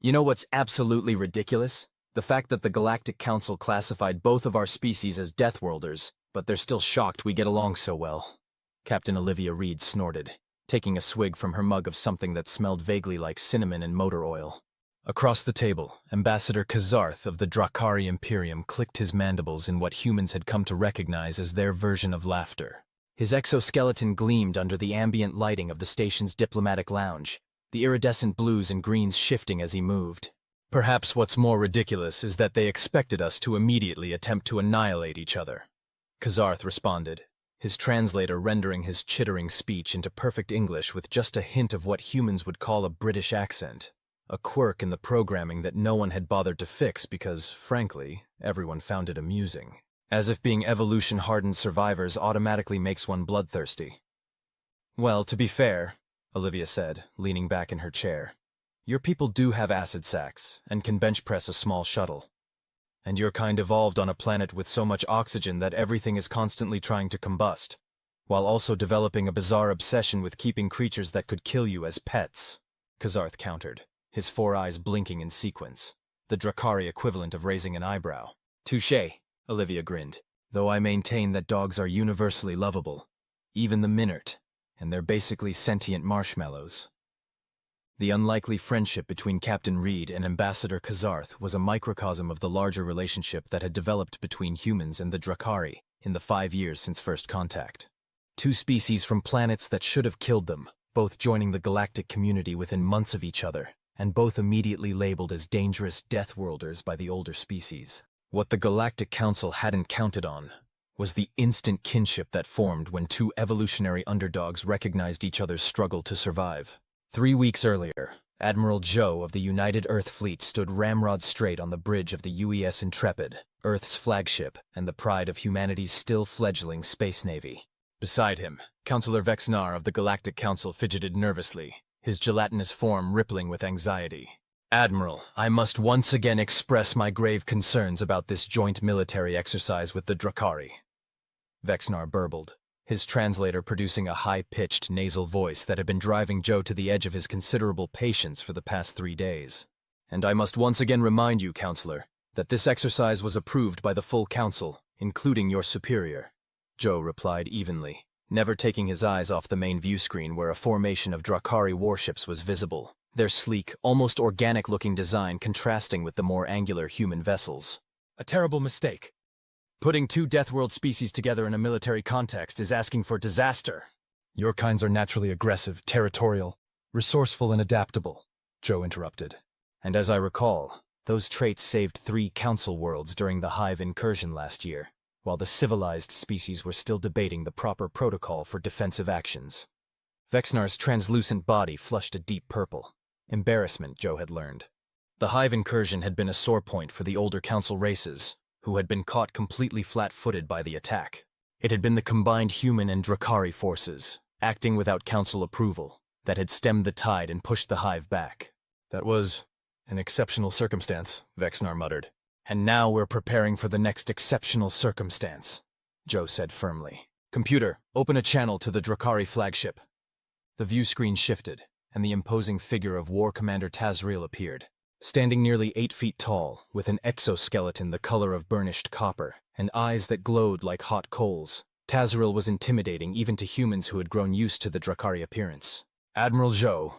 You know what's absolutely ridiculous? The fact that the Galactic Council classified both of our species as Deathworlders, but they're still shocked we get along so well. Captain Olivia Reed snorted, taking a swig from her mug of something that smelled vaguely like cinnamon and motor oil. Across the table, Ambassador Kazarth of the Dra'kari Imperium clicked his mandibles in what humans had come to recognize as their version of laughter. His exoskeleton gleamed under the ambient lighting of the station's diplomatic lounge, the iridescent blues and greens shifting as he moved. Perhaps what's more ridiculous is that they expected us to immediately attempt to annihilate each other. Kazarth responded, his translator rendering his chittering speech into perfect English with just a hint of what humans would call a British accent. A quirk in the programming that no one had bothered to fix because, frankly, everyone found it amusing. As if being evolution-hardened survivors automatically makes one bloodthirsty. Well, to be fair, Olivia said, leaning back in her chair, your people do have acid sacs and can bench press a small shuttle. And your kind evolved on a planet with so much oxygen that everything is constantly trying to combust, while also developing a bizarre obsession with keeping creatures that could kill you as pets, Kazarth countered, his 4 eyes blinking in sequence, the Dra'kari equivalent of raising an eyebrow. Touché, Olivia grinned, though I maintain that dogs are universally lovable, even the Minert, and they're basically sentient marshmallows. The unlikely friendship between Captain Reed and Ambassador Kazarth was a microcosm of the larger relationship that had developed between humans and the Dra'kari in the 5 years since first contact. 2 species from planets that should have killed them, both joining the galactic community within months of each other, and both immediately labeled as dangerous Deathworlders by the older species. What the Galactic Council hadn't counted on was the instant kinship that formed when 2 evolutionary underdogs recognized each other's struggle to survive. 3 weeks earlier, Admiral Zhou of the United Earth Fleet stood ramrod straight on the bridge of the UES Intrepid, Earth's flagship and the pride of humanity's still fledgling space navy. Beside him, Councillor Vexnar of the Galactic Council fidgeted nervously, his gelatinous form rippling with anxiety. Admiral, I must once again express my grave concerns about this joint military exercise with the Dra'kari. Vexnar burbled, his translator producing a high-pitched nasal voice that had been driving Zhou to the edge of his considerable patience for the past 3 days. And I must once again remind you, Counselor, that this exercise was approved by the full Council, including your superior. Zhou replied evenly, never taking his eyes off the main view screen where a formation of Dra'kari warships was visible, their sleek, almost organic-looking design contrasting with the more angular human vessels. A terrible mistake. Putting 2 Deathworld species together in a military context is asking for disaster. Your kinds are naturally aggressive, territorial, resourceful and adaptable, Zhou interrupted. And as I recall, those traits saved 3 Council worlds during the Hive incursion last year, while the civilized species were still debating the proper protocol for defensive actions. Vexnar's translucent body flushed a deep purple. Embarrassment, Zhou had learned. The Hive incursion had been a sore point for the older Council races, who had been caught completely flat-footed by the attack. It had been the combined human and Dra'kari forces, acting without Council approval, that had stemmed the tide and pushed the Hive back. That was an exceptional circumstance, Vexnar muttered. And now we're preparing for the next exceptional circumstance, Zhou said firmly. Computer, open a channel to the Dra'kari flagship. The view screen shifted, and the imposing figure of War Commander Tazriel appeared. Standing nearly 8 feet tall, with an exoskeleton the color of burnished copper, and eyes that glowed like hot coals, Tazriel was intimidating even to humans who had grown used to the Dra'kari appearance. Admiral Zhou.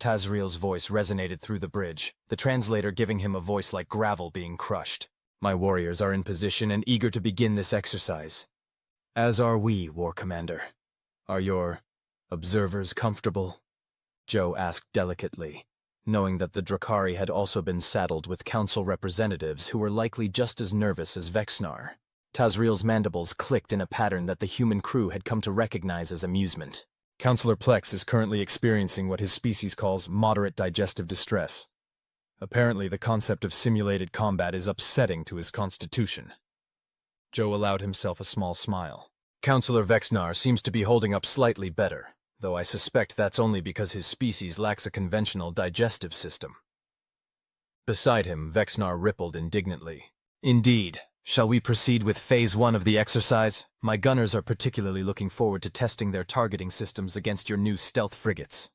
Tazriel's voice resonated through the bridge, the translator giving him a voice like gravel being crushed. My warriors are in position and eager to begin this exercise. As are we, War Commander. Are your observers comfortable? Zhou asked delicately, knowing that the Dra'kari had also been saddled with Council representatives who were likely just as nervous as Vexnar. Tazriel's mandibles clicked in a pattern that the human crew had come to recognize as amusement. Councillor Plex is currently experiencing what his species calls moderate digestive distress. Apparently, the concept of simulated combat is upsetting to his constitution. Zhou allowed himself a small smile. Councillor Vexnar seems to be holding up slightly better, though I suspect that's only because his species lacks a conventional digestive system. Beside him, Vexnar rippled indignantly. Indeed. Shall we proceed with Phase 1 of the exercise? My gunners are particularly looking forward to testing their targeting systems against your new stealth frigates.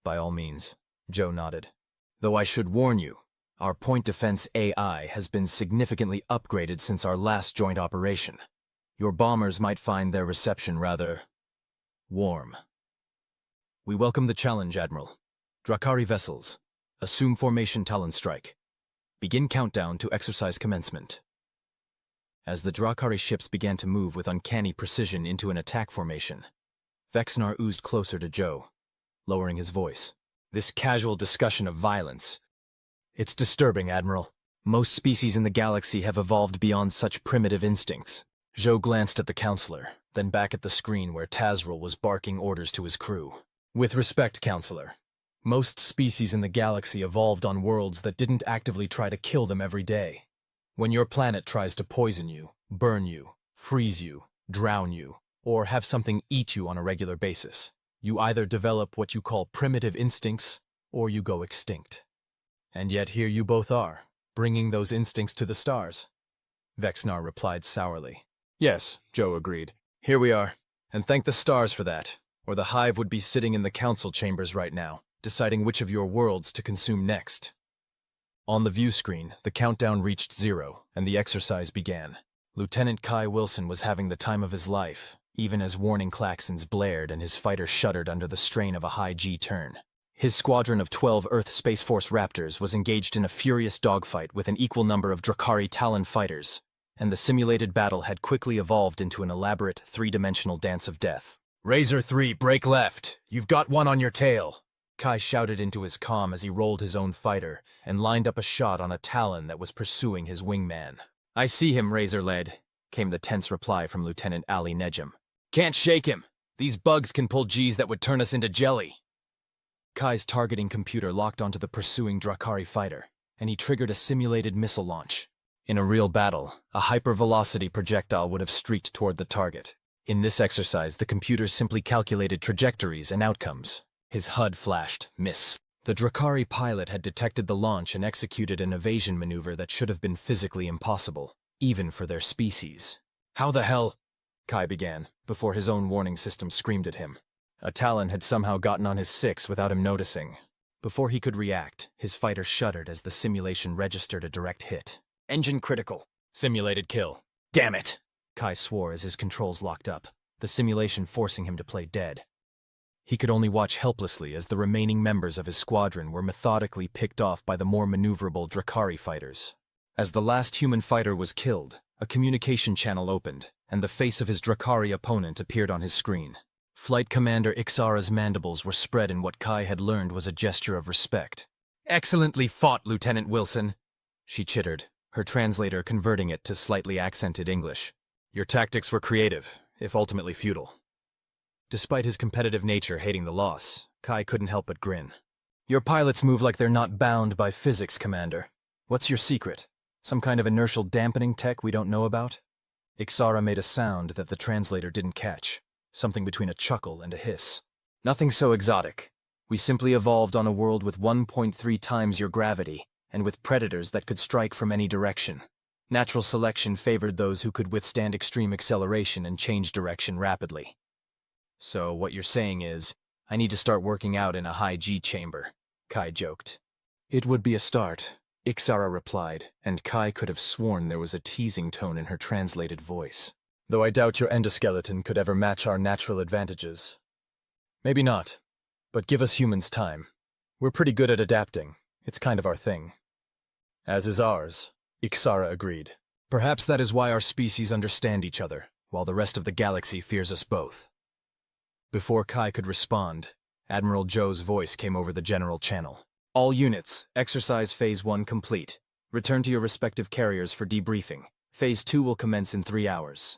By all means, Zhou nodded. Though I should warn you, Our point defense AI has been significantly upgraded since our last joint operation. Your bombers might find their reception rather warm. We welcome the challenge, Admiral. Dra'kari vessels, assume formation Talon strike. Begin countdown to exercise commencement. As the Dra'kari ships began to move with uncanny precision into an attack formation, Vexnar oozed closer to Zhou, lowering his voice. This casual discussion of violence. It's disturbing, Admiral. Most species in the galaxy have evolved beyond such primitive instincts. Zhou glanced at the counselor, then back at the screen where Tazril was barking orders to his crew. With respect, Counselor, most species in the galaxy evolved on worlds that didn't actively try to kill them every day. When your planet tries to poison you, burn you, freeze you, drown you, or have something eat you on a regular basis, you either develop what you call primitive instincts, or you go extinct. And yet here you both are, bringing those instincts to the stars. Vexnar replied sourly. Yes, Zhou agreed. Here we are, and thank the stars for that, or the Hive would be sitting in the council chambers right now, deciding which of your worlds to consume next. On the view screen, the countdown reached 0, and the exercise began. Lieutenant Kai Wilson was having the time of his life, even as warning klaxons blared and his fighter shuddered under the strain of a high G turn. His squadron of 12 Earth Space Force Raptors was engaged in a furious dogfight with an equal number of Dra'kari Talon fighters, and the simulated battle had quickly evolved into an elaborate three-dimensional dance of death. Razor 3, break left! You've got one on your tail! Kai shouted into his comm as he rolled his own fighter and lined up a shot on a Talon that was pursuing his wingman. I see him, Razor-led, came the tense reply from Lieutenant Ali Nejam. Can't shake him! These bugs can pull G's that would turn us into jelly! Kai's targeting computer locked onto the pursuing Dra'kari fighter, and he triggered a simulated missile launch. In a real battle, a hypervelocity projectile would have streaked toward the target. In this exercise, the computer simply calculated trajectories and outcomes. His HUD flashed, miss. The Dra'kari pilot had detected the launch and executed an evasion maneuver that should have been physically impossible, even for their species. How the hell? Kai began, before his own warning system screamed at him. A Talon had somehow gotten on his 6 without him noticing. Before he could react, his fighter shuddered as the simulation registered a direct hit. Engine critical. Simulated kill. Damn it! Kai swore as his controls locked up, the simulation forcing him to play dead. He could only watch helplessly as the remaining members of his squadron were methodically picked off by the more maneuverable Dra'kari fighters. As the last human fighter was killed, a communication channel opened, and the face of his Dra'kari opponent appeared on his screen. Flight Commander Ixara's mandibles were spread in what Kai had learned was a gesture of respect. Excellently fought, Lieutenant Wilson, she chittered, her translator converting it to slightly accented English. Your tactics were creative, if ultimately futile. Despite his competitive nature hating the loss, Kai couldn't help but grin. Your pilots move like they're not bound by physics, Commander. What's your secret? Some kind of inertial dampening tech we don't know about? Ixara made a sound that the translator didn't catch, something between a chuckle and a hiss. Nothing so exotic. We simply evolved on a world with 1.3 times your gravity, and with predators that could strike from any direction. Natural selection favored those who could withstand extreme acceleration and change direction rapidly. So what you're saying is, I need to start working out in a high G chamber, Kai joked. It would be a start, Ixara replied, and Kai could have sworn there was a teasing tone in her translated voice. Though I doubt your endoskeleton could ever match our natural advantages. Maybe not, but give us humans time. We're pretty good at adapting. It's kind of our thing. As is ours, Ixara agreed. Perhaps that is why our species understand each other, while the rest of the galaxy fears us both. Before Kai could respond, Admiral Zhou's voice came over the general channel. All units, exercise Phase 1 complete. Return to your respective carriers for debriefing. Phase 2 will commence in 3 hours.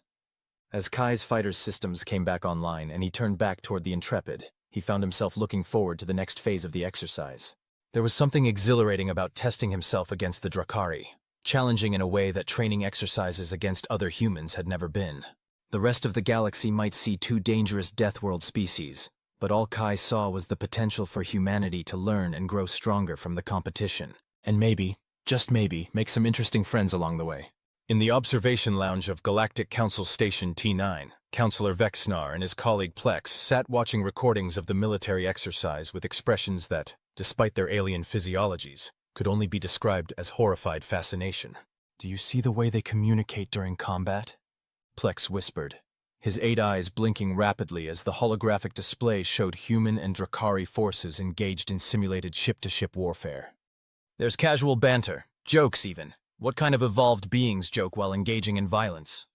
As Kai's fighter's systems came back online and he turned back toward the Intrepid, he found himself looking forward to the next phase of the exercise. There was something exhilarating about testing himself against the Dra'kari, challenging in a way that training exercises against other humans had never been. The rest of the galaxy might see 2 dangerous Deathworld species, but all Kai saw was the potential for humanity to learn and grow stronger from the competition, and maybe, just maybe, make some interesting friends along the way. In the observation lounge of Galactic Council Station T9, Counselor Vexnar and his colleague Plex sat watching recordings of the military exercise with expressions that, despite their alien physiologies, could only be described as horrified fascination. "Do you see the way they communicate during combat?" Plex whispered, his 8 eyes blinking rapidly as the holographic display showed human and Dra'kari forces engaged in simulated ship-to-ship warfare. "There's casual banter, jokes even. What kind of evolved beings joke while engaging in violence?"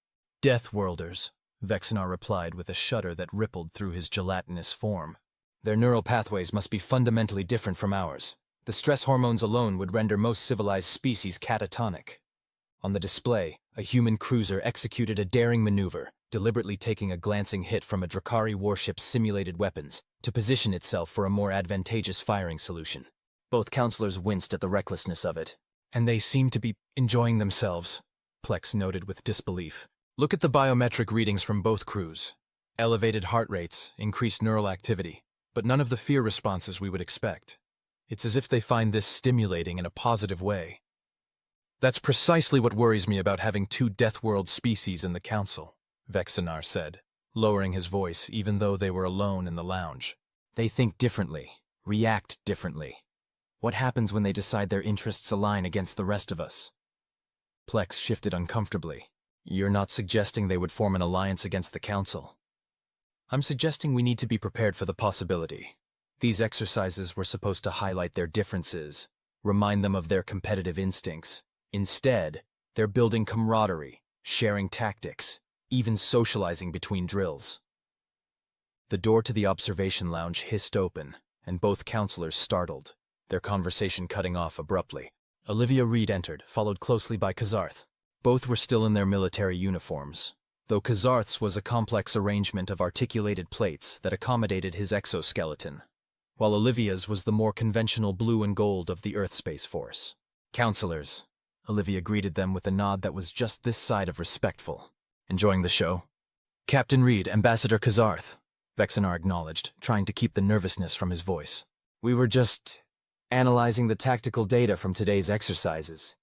"Deathworlders," Vexenar replied with a shudder that rippled through his gelatinous form. "Their neural pathways must be fundamentally different from ours. The stress hormones alone would render most civilized species catatonic." On the display, a human cruiser executed a daring maneuver, deliberately taking a glancing hit from a Dra'kari warship's simulated weapons to position itself for a more advantageous firing solution. Both counselors winced at the recklessness of it. "And they seem to be enjoying themselves," Plex noted with disbelief. "Look at the biometric readings from both crews. Elevated heart rates, increased neural activity, but none of the fear responses we would expect. It's as if they find this stimulating in a positive way." "That's precisely what worries me about having 2 Deathworld species in the Council," Vexenar said, lowering his voice even though they were alone in the lounge. "They think differently, react differently. What happens when they decide their interests align against the rest of us?" Plex shifted uncomfortably. "You're not suggesting they would form an alliance against the Council?" "I'm suggesting we need to be prepared for the possibility. These exercises were supposed to highlight their differences, remind them of their competitive instincts. Instead, they're building camaraderie, sharing tactics, even socializing between drills." The door to the observation lounge hissed open, and both counselors startled, their conversation cutting off abruptly. Olivia Reed entered, followed closely by Kazarth. Both were still in their military uniforms, though Kazarth's was a complex arrangement of articulated plates that accommodated his exoskeleton, while Olivia's was the more conventional blue and gold of the Earth Space Force. "Counselors," Olivia greeted them with a nod that was just this side of respectful. "Enjoying the show?" "Captain Reed, Ambassador Kazarth," Vexenar acknowledged, trying to keep the nervousness from his voice. "We were just analyzing the tactical data from today's exercises."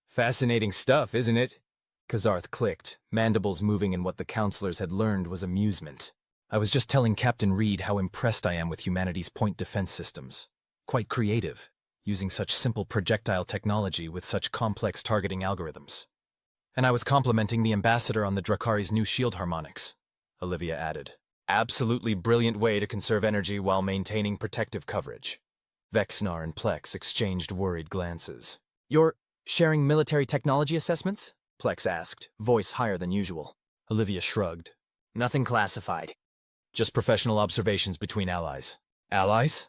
"Fascinating stuff, isn't it?" Kazarth clicked, mandibles moving in what the counselors had learned was amusement. "I was just telling Captain Reed how impressed I am with humanity's point defense systems. Quite creative, using such simple projectile technology with such complex targeting algorithms. And I was complimenting the ambassador on the Dra'kari's new shield harmonics," Olivia added. "Absolutely brilliant way to conserve energy while maintaining protective coverage." Vexenar and Plex exchanged worried glances. "You're sharing military technology assessments?" Plex asked, voice higher than usual. Olivia shrugged. "Nothing classified. Just professional observations between allies." "Allies?"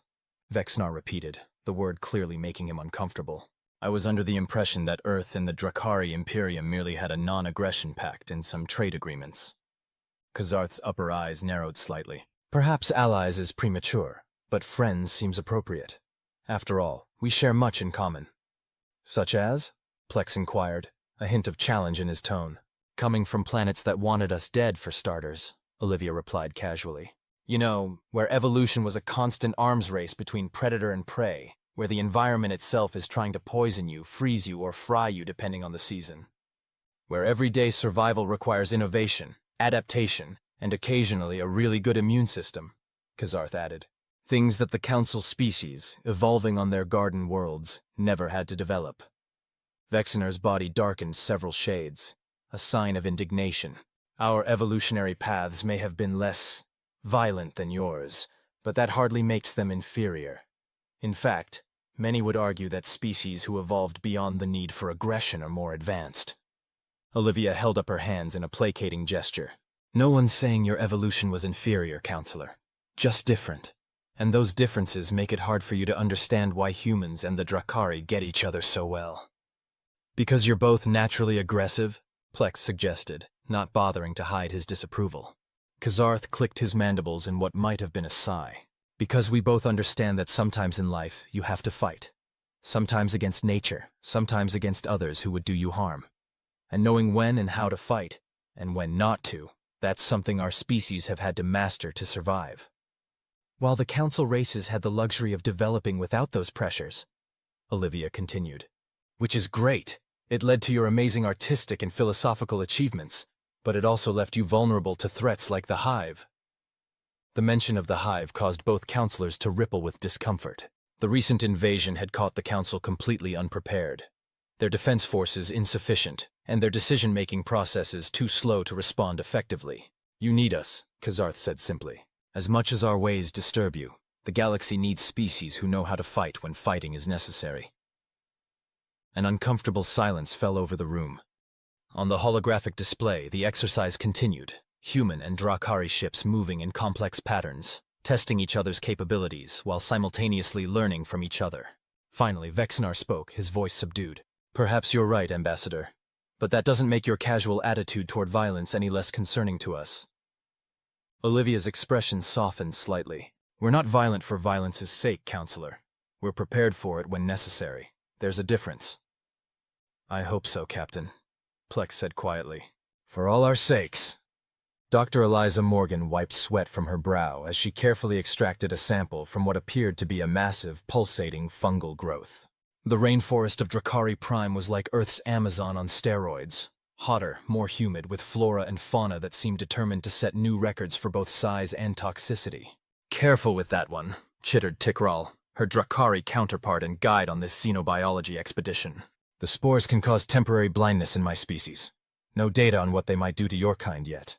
Vexenar repeated, the word clearly making him uncomfortable. "I was under the impression that Earth and the Dra'kari Imperium merely had a non-aggression pact and some trade agreements." Kazarth's upper eyes narrowed slightly. "Perhaps allies is premature, but friends seems appropriate. After all, we share much in common." "Such as?" Plex inquired, a hint of challenge in his tone. "Coming from planets that wanted us dead, for starters," Olivia replied casually. "You know, where evolution was a constant arms race between predator and prey, where the environment itself is trying to poison you, freeze you, or fry you depending on the season. Where everyday survival requires innovation, adaptation, and occasionally a really good immune system," Kazarth added. "Things that the Council species, evolving on their garden worlds, never had to develop." Vexenar's body darkened several shades, a sign of indignation. "Our evolutionary paths may have been less violent than yours, but that hardly makes them inferior. In fact, many would argue that species who evolved beyond the need for aggression are more advanced." Olivia held up her hands in a placating gesture. "No one's saying your evolution was inferior, Counselor. Just different. And those differences make it hard for you to understand why humans and the Dra'kari get each other so well." "Because you're both naturally aggressive?" Plex suggested, not bothering to hide his disapproval. Kazarth clicked his mandibles in what might have been a sigh. "Because we both understand that sometimes in life you have to fight. Sometimes against nature, sometimes against others who would do you harm. And knowing when and how to fight, and when not to, that's something our species have had to master to survive. While the Council races had the luxury of developing without those pressures," Olivia continued. "Which is great. It led to your amazing artistic and philosophical achievements, but it also left you vulnerable to threats like the Hive." The mention of the Hive caused both counselors to ripple with discomfort. The recent invasion had caught the Council completely unprepared. Their defense forces insufficient, and their decision-making processes too slow to respond effectively. "You need us," Kazarth said simply. "As much as our ways disturb you, the galaxy needs species who know how to fight when fighting is necessary." An uncomfortable silence fell over the room. On the holographic display, the exercise continued, human and Dra'kari ships moving in complex patterns, testing each other's capabilities while simultaneously learning from each other. Finally, Vexnar spoke, his voice subdued. "Perhaps you're right, Ambassador, but that doesn't make your casual attitude toward violence any less concerning to us." Olivia's expression softened slightly. "We're not violent for violence's sake, Counselor. We're prepared for it when necessary. There's a difference." "I hope so, Captain," Plex said quietly. "For all our sakes." Dr. Eliza Morgan wiped sweat from her brow as she carefully extracted a sample from what appeared to be a massive, pulsating fungal growth. The rainforest of Dra'kari Prime was like Earth's Amazon on steroids. Hotter, more humid, with flora and fauna that seemed determined to set new records for both size and toxicity. "Careful with that one," chittered Tikral, her Dra'kari counterpart and guide on this xenobiology expedition. "The spores can cause temporary blindness in my species. No data on what they might do to your kind yet."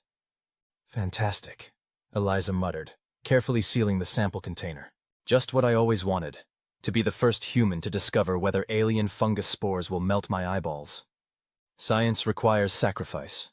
"Fantastic," Eliza muttered, carefully sealing the sample container. "Just what I always wanted, to be the first human to discover whether alien fungus spores will melt my eyeballs." "Science requires sacrifice,"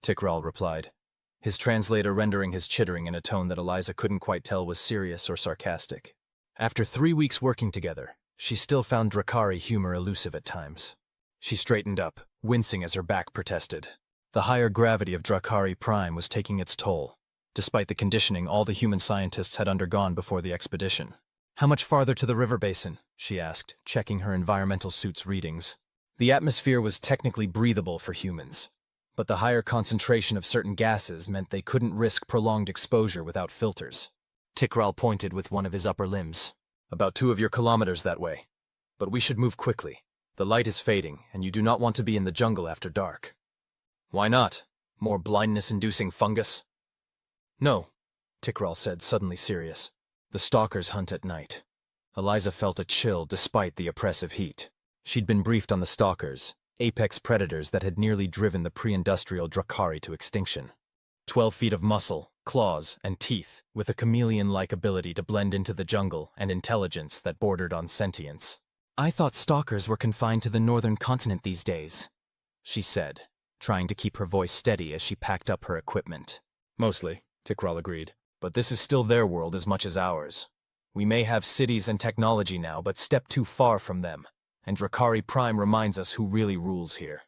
Tikral replied, his translator rendering his chittering in a tone that Eliza couldn't quite tell was serious or sarcastic. After 3 weeks working together, she still found Dra'kari humor elusive at times. She straightened up, wincing as her back protested. The higher gravity of Dra'kari Prime was taking its toll, despite the conditioning all the human scientists had undergone before the expedition. "How much farther to the river basin?" she asked, checking her environmental suit's readings. The atmosphere was technically breathable for humans, but the higher concentration of certain gases meant they couldn't risk prolonged exposure without filters. Tikral pointed with one of his upper limbs. "About 2 of your kilometers that way. But we should move quickly. The light is fading, and you do not want to be in the jungle after dark." "Why not? More blindness-inducing fungus?" "No," Tikral said, suddenly serious. "The stalkers hunt at night." Eliza felt a chill despite the oppressive heat. She'd been briefed on the stalkers, apex predators that had nearly driven the pre-industrial Dra'kari to extinction. 12 feet of muscle, claws, and teeth, with a chameleon-like ability to blend into the jungle and intelligence that bordered on sentience. "I thought stalkers were confined to the northern continent these days," she said, trying to keep her voice steady as she packed up her equipment. "Mostly," Tikral agreed, "but this is still their world as much as ours. We may have cities and technology now, but step too far from them, and Dra'kari Prime reminds us who really rules here."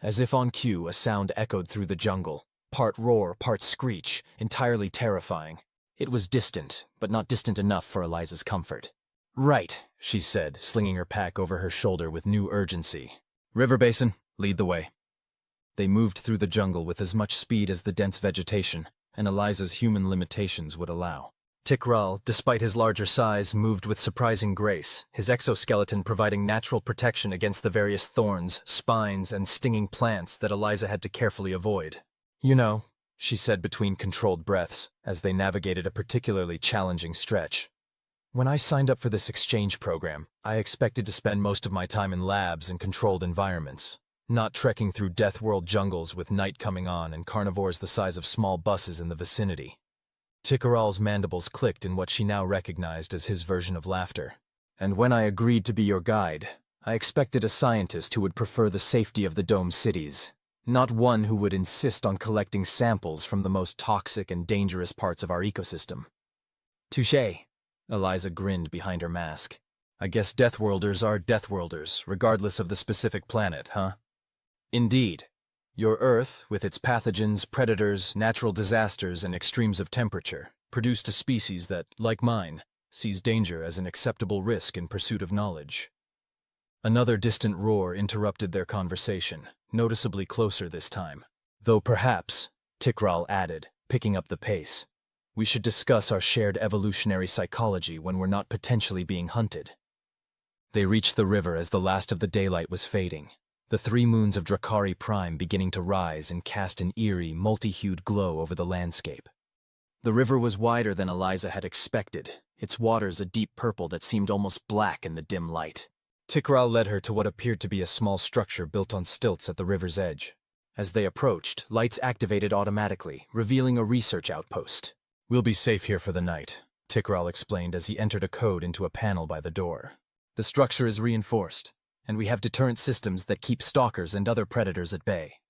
As if on cue, a sound echoed through the jungle, part roar, part screech, entirely terrifying. It was distant, but not distant enough for Eliza's comfort. "Right," she said, slinging her pack over her shoulder with new urgency. "River basin, lead the way." They moved through the jungle with as much speed as the dense vegetation and Eliza's human limitations would allow. Tikral, despite his larger size, moved with surprising grace, his exoskeleton providing natural protection against the various thorns, spines, and stinging plants that Eliza had to carefully avoid. "You know," she said between controlled breaths, as they navigated a particularly challenging stretch, "when I signed up for this exchange program, I expected to spend most of my time in labs and controlled environments, not trekking through Deathworld jungles with night coming on and carnivores the size of small buses in the vicinity." Tikaral's mandibles clicked in what she now recognized as his version of laughter. "And when I agreed to be your guide, I expected a scientist who would prefer the safety of the dome cities, not one who would insist on collecting samples from the most toxic and dangerous parts of our ecosystem." "Touché," Eliza grinned behind her mask. "I guess Deathworlders are Deathworlders, regardless of the specific planet, huh?" "Indeed. Your Earth, with its pathogens, predators, natural disasters, and extremes of temperature, produced a species that, like mine, sees danger as an acceptable risk in pursuit of knowledge." Another distant roar interrupted their conversation, noticeably closer this time. "Though perhaps," Tikral added, picking up the pace, "we should discuss our shared evolutionary psychology when we're not potentially being hunted." They reached the river as the last of the daylight was fading, the 3 moons of Dra'kari Prime beginning to rise and cast an eerie, multi-hued glow over the landscape. The river was wider than Eliza had expected, its waters a deep purple that seemed almost black in the dim light. Tikral led her to what appeared to be a small structure built on stilts at the river's edge. As they approached, lights activated automatically, revealing a research outpost. "We'll be safe here for the night," Tikral explained as he entered a code into a panel by the door. "The structure is reinforced, and we have deterrent systems that keep stalkers and other predators at bay."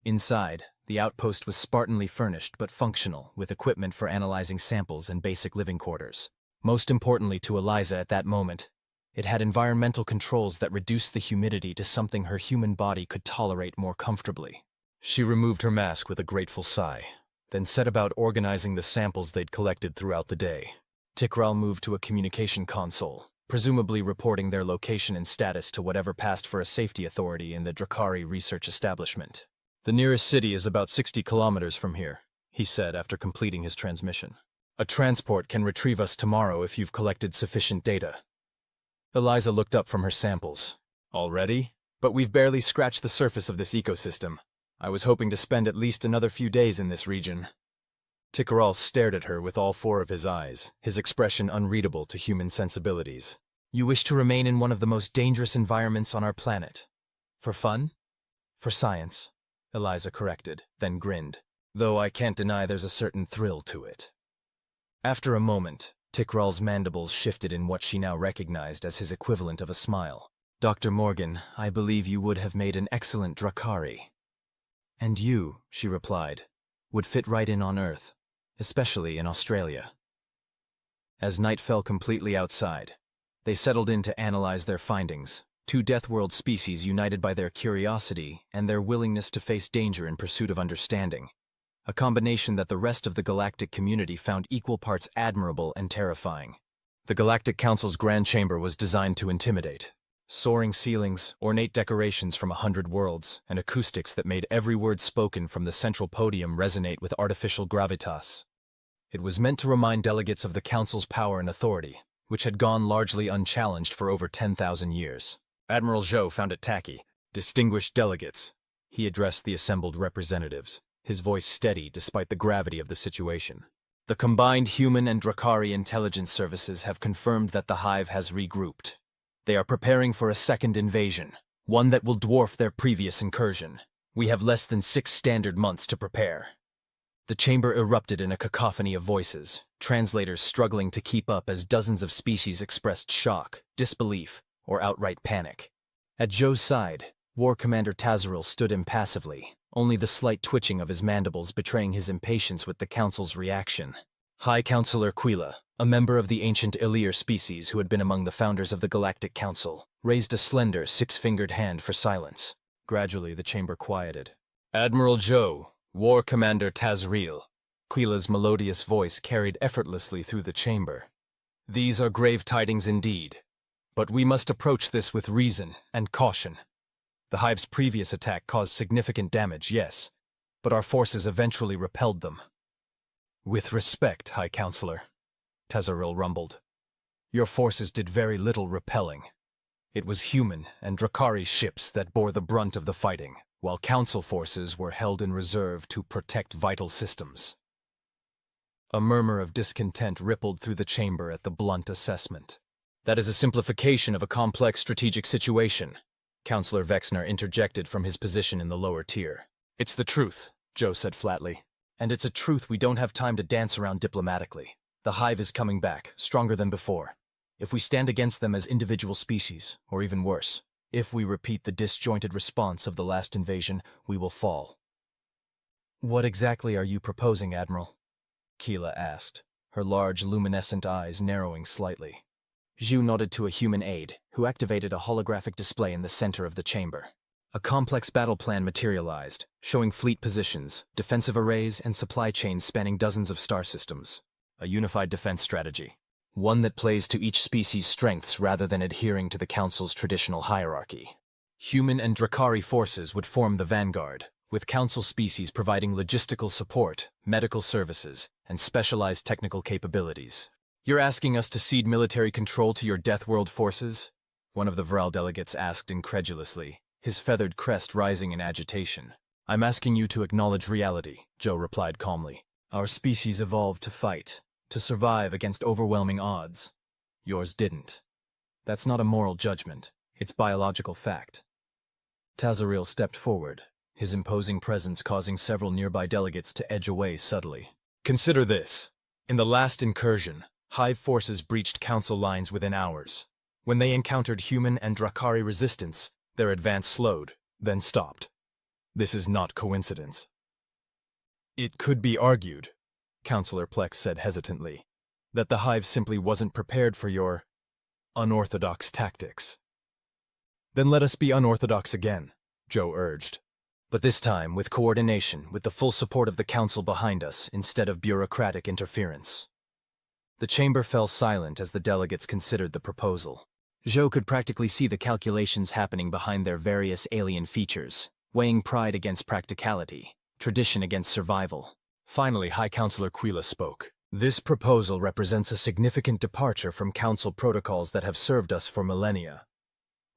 Inside, the outpost was spartanly furnished but functional, with equipment for analyzing samples and basic living quarters. Most importantly to Eliza at that moment, it had environmental controls that reduced the humidity to something her human body could tolerate more comfortably. She removed her mask with a grateful sigh, then set about organizing the samples they'd collected throughout the day. Tikral moved to a communication console, presumably reporting their location and status to whatever passed for a safety authority in the Dra'kari research establishment. "The nearest city is about 60 kilometers from here," he said after completing his transmission. "A transport can retrieve us tomorrow if you've collected sufficient data." Eliza looked up from her samples. "Already? But we've barely scratched the surface of this ecosystem. I was hoping to spend at least another few days in this region." Tikral stared at her with all four of his eyes, his expression unreadable to human sensibilities. "You wish to remain in one of the most dangerous environments on our planet. For fun? For science," Eliza corrected, then grinned. "Though I can't deny there's a certain thrill to it." After a moment, Tikral's mandibles shifted in what she now recognized as his equivalent of a smile. "Dr. Morgan, I believe you would have made an excellent Dra'kari." "And you," she replied, "would fit right in on Earth, especially in Australia." As night fell completely outside, they settled in to analyze their findings, two Deathworld species united by their curiosity and their willingness to face danger in pursuit of understanding, a combination that the rest of the galactic community found equal parts admirable and terrifying. The Galactic Council's grand chamber was designed to intimidate. Soaring ceilings, ornate decorations from 100 worlds, and acoustics that made every word spoken from the central podium resonate with artificial gravitas. It was meant to remind delegates of the Council's power and authority, which had gone largely unchallenged for over 10,000 years. Admiral Zhou found it tacky. "Distinguished delegates," he addressed the assembled representatives, his voice steady despite the gravity of the situation. "The combined human and Dra'kari intelligence services have confirmed that the Hive has regrouped. They are preparing for a second invasion, one that will dwarf their previous incursion. We have less than 6 standard months to prepare." The chamber erupted in a cacophony of voices, translators struggling to keep up as dozens of species expressed shock, disbelief, or outright panic. At Zhou's side, War Commander Tazaril stood impassively, only the slight twitching of his mandibles betraying his impatience with the Council's reaction. High Counselor Quila, a member of the ancient Ilir species who had been among the founders of the Galactic Council, raised a slender, 6-fingered hand for silence. Gradually, the chamber quieted. "Admiral Zhou, War Commander Tazaril," Quila's melodious voice carried effortlessly through the chamber. "These are grave tidings indeed, but we must approach this with reason and caution. The Hive's previous attack caused significant damage, yes, but our forces eventually repelled them." "With respect, High Counselor," Tazaril rumbled, "your forces did very little repelling. It was human and Dra'kari ships that bore the brunt of the fighting, while Council forces were held in reserve to protect vital systems." A murmur of discontent rippled through the chamber at the blunt assessment. "That is a simplification of a complex strategic situation," Counselor Vexner interjected from his position in the lower tier. "It's the truth," Zhou said flatly. "And it's a truth we don't have time to dance around diplomatically. The Hive is coming back, stronger than before. If we stand against them as individual species, or even worse, if we repeat the disjointed response of the last invasion, we will fall." "What exactly are you proposing, Admiral?" Quila asked, her large, luminescent eyes narrowing slightly. Zhou nodded to a human aide, who activated a holographic display in the center of the chamber. A complex battle plan materialized, showing fleet positions, defensive arrays, and supply chains spanning dozens of star systems. A unified defense strategy. One that plays to each species' strengths rather than adhering to the Council's traditional hierarchy. Human and Dra'kari forces would form the vanguard, with Council species providing logistical support, medical services, and specialized technical capabilities. "You're asking us to cede military control to your Deathworld forces?" one of the Vral delegates asked incredulously, his feathered crest rising in agitation. "I'm asking you to acknowledge reality," Zhou replied calmly. "Our species evolved to fight, to survive against overwhelming odds. Yours didn't. That's not a moral judgment, it's biological fact. Tazaril stepped forward, his imposing presence causing several nearby delegates to edge away subtly. Consider this. In the last incursion, Hive forces breached Council lines within hours. When they encountered human and Dra'kari resistance, their advance slowed, then stopped. This is not coincidence. It could be argued, Councillor Plex said hesitantly, that the Hive simply wasn't prepared for your unorthodox tactics. Then let us be unorthodox again, Zhou urged. But this time with coordination, with the full support of the Council behind us, instead of bureaucratic interference. The chamber fell silent as the delegates considered the proposal. Zhou could practically see the calculations happening behind their various alien features, weighing pride against practicality, tradition against survival. Finally, High Councillor Quila spoke. This proposal represents a significant departure from Council protocols that have served us for millennia.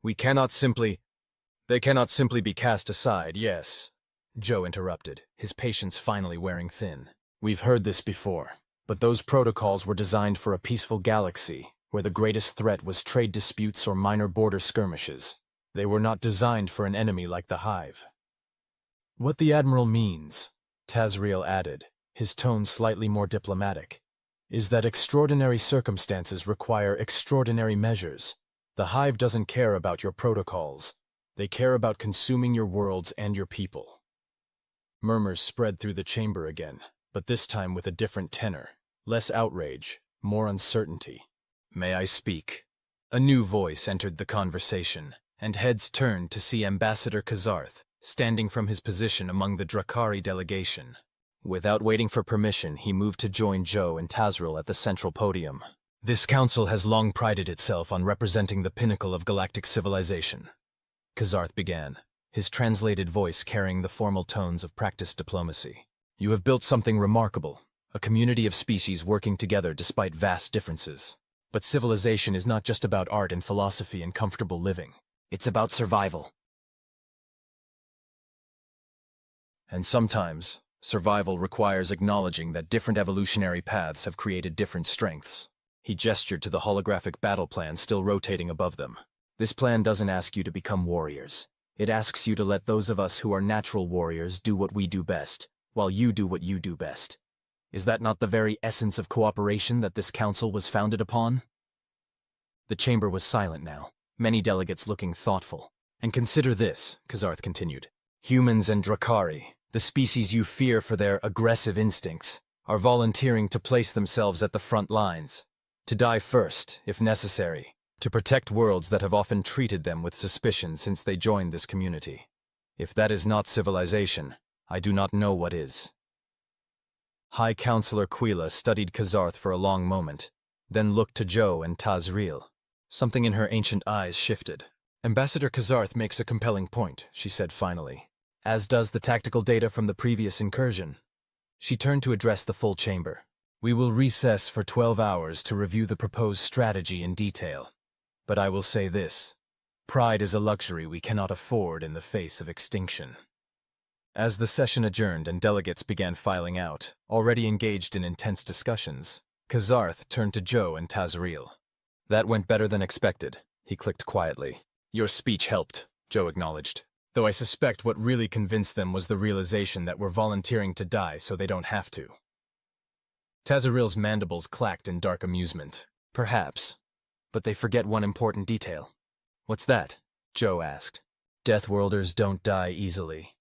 They cannot simply be cast aside, yes, Zhou interrupted, his patience finally wearing thin. We've heard this before, but those protocols were designed for a peaceful galaxy, where the greatest threat was trade disputes or minor border skirmishes. They were not designed for an enemy like the Hive. What the Admiral means, Tazriel added, his tone slightly more diplomatic, is that extraordinary circumstances require extraordinary measures. The Hive doesn't care about your protocols. They care about consuming your worlds and your people. Murmurs spread through the chamber again, but this time with a different tenor. Less outrage, more uncertainty. May I speak? A new voice entered the conversation, and heads turned to see Ambassador Kazarth, standing from his position among the Dra'kari delegation. Without waiting for permission, he moved to join Zhou and Tazril at the central podium. This council has long prided itself on representing the pinnacle of galactic civilization, Kazarth began, his translated voice carrying the formal tones of practiced diplomacy. You have built something remarkable, a community of species working together despite vast differences. But civilization is not just about art and philosophy and comfortable living. It's about survival. And sometimes, survival requires acknowledging that different evolutionary paths have created different strengths. He gestured to the holographic battle plan still rotating above them. This plan doesn't ask you to become warriors. It asks you to let those of us who are natural warriors do what we do best, while you do what you do best. Is that not the very essence of cooperation that this council was founded upon? The chamber was silent now, many delegates looking thoughtful. And consider this, Kazarth continued. Humans and Dra'kari, the species you fear for their aggressive instincts, are volunteering to place themselves at the front lines. To die first, if necessary, to protect worlds that have often treated them with suspicion since they joined this community. If that is not civilization, I do not know what is. High Councillor Quila studied Kazarth for a long moment, then looked to Zhou and Tazril. Something in her ancient eyes shifted. Ambassador Kazarth makes a compelling point, she said finally, as does the tactical data from the previous incursion. She turned to address the full chamber. We will recess for 12 hours to review the proposed strategy in detail. But I will say this. Pride is a luxury we cannot afford in the face of extinction. As the session adjourned and delegates began filing out, already engaged in intense discussions, Kazarth turned to Zhou and Tazril. That went better than expected, he clicked quietly. Your speech helped, Zhou acknowledged. Though I suspect what really convinced them was the realization that we're volunteering to die so they don't have to. Tazril's mandibles clacked in dark amusement. Perhaps. But they forget one important detail. What's that? Zhou asked. Deathworlders don't die easily.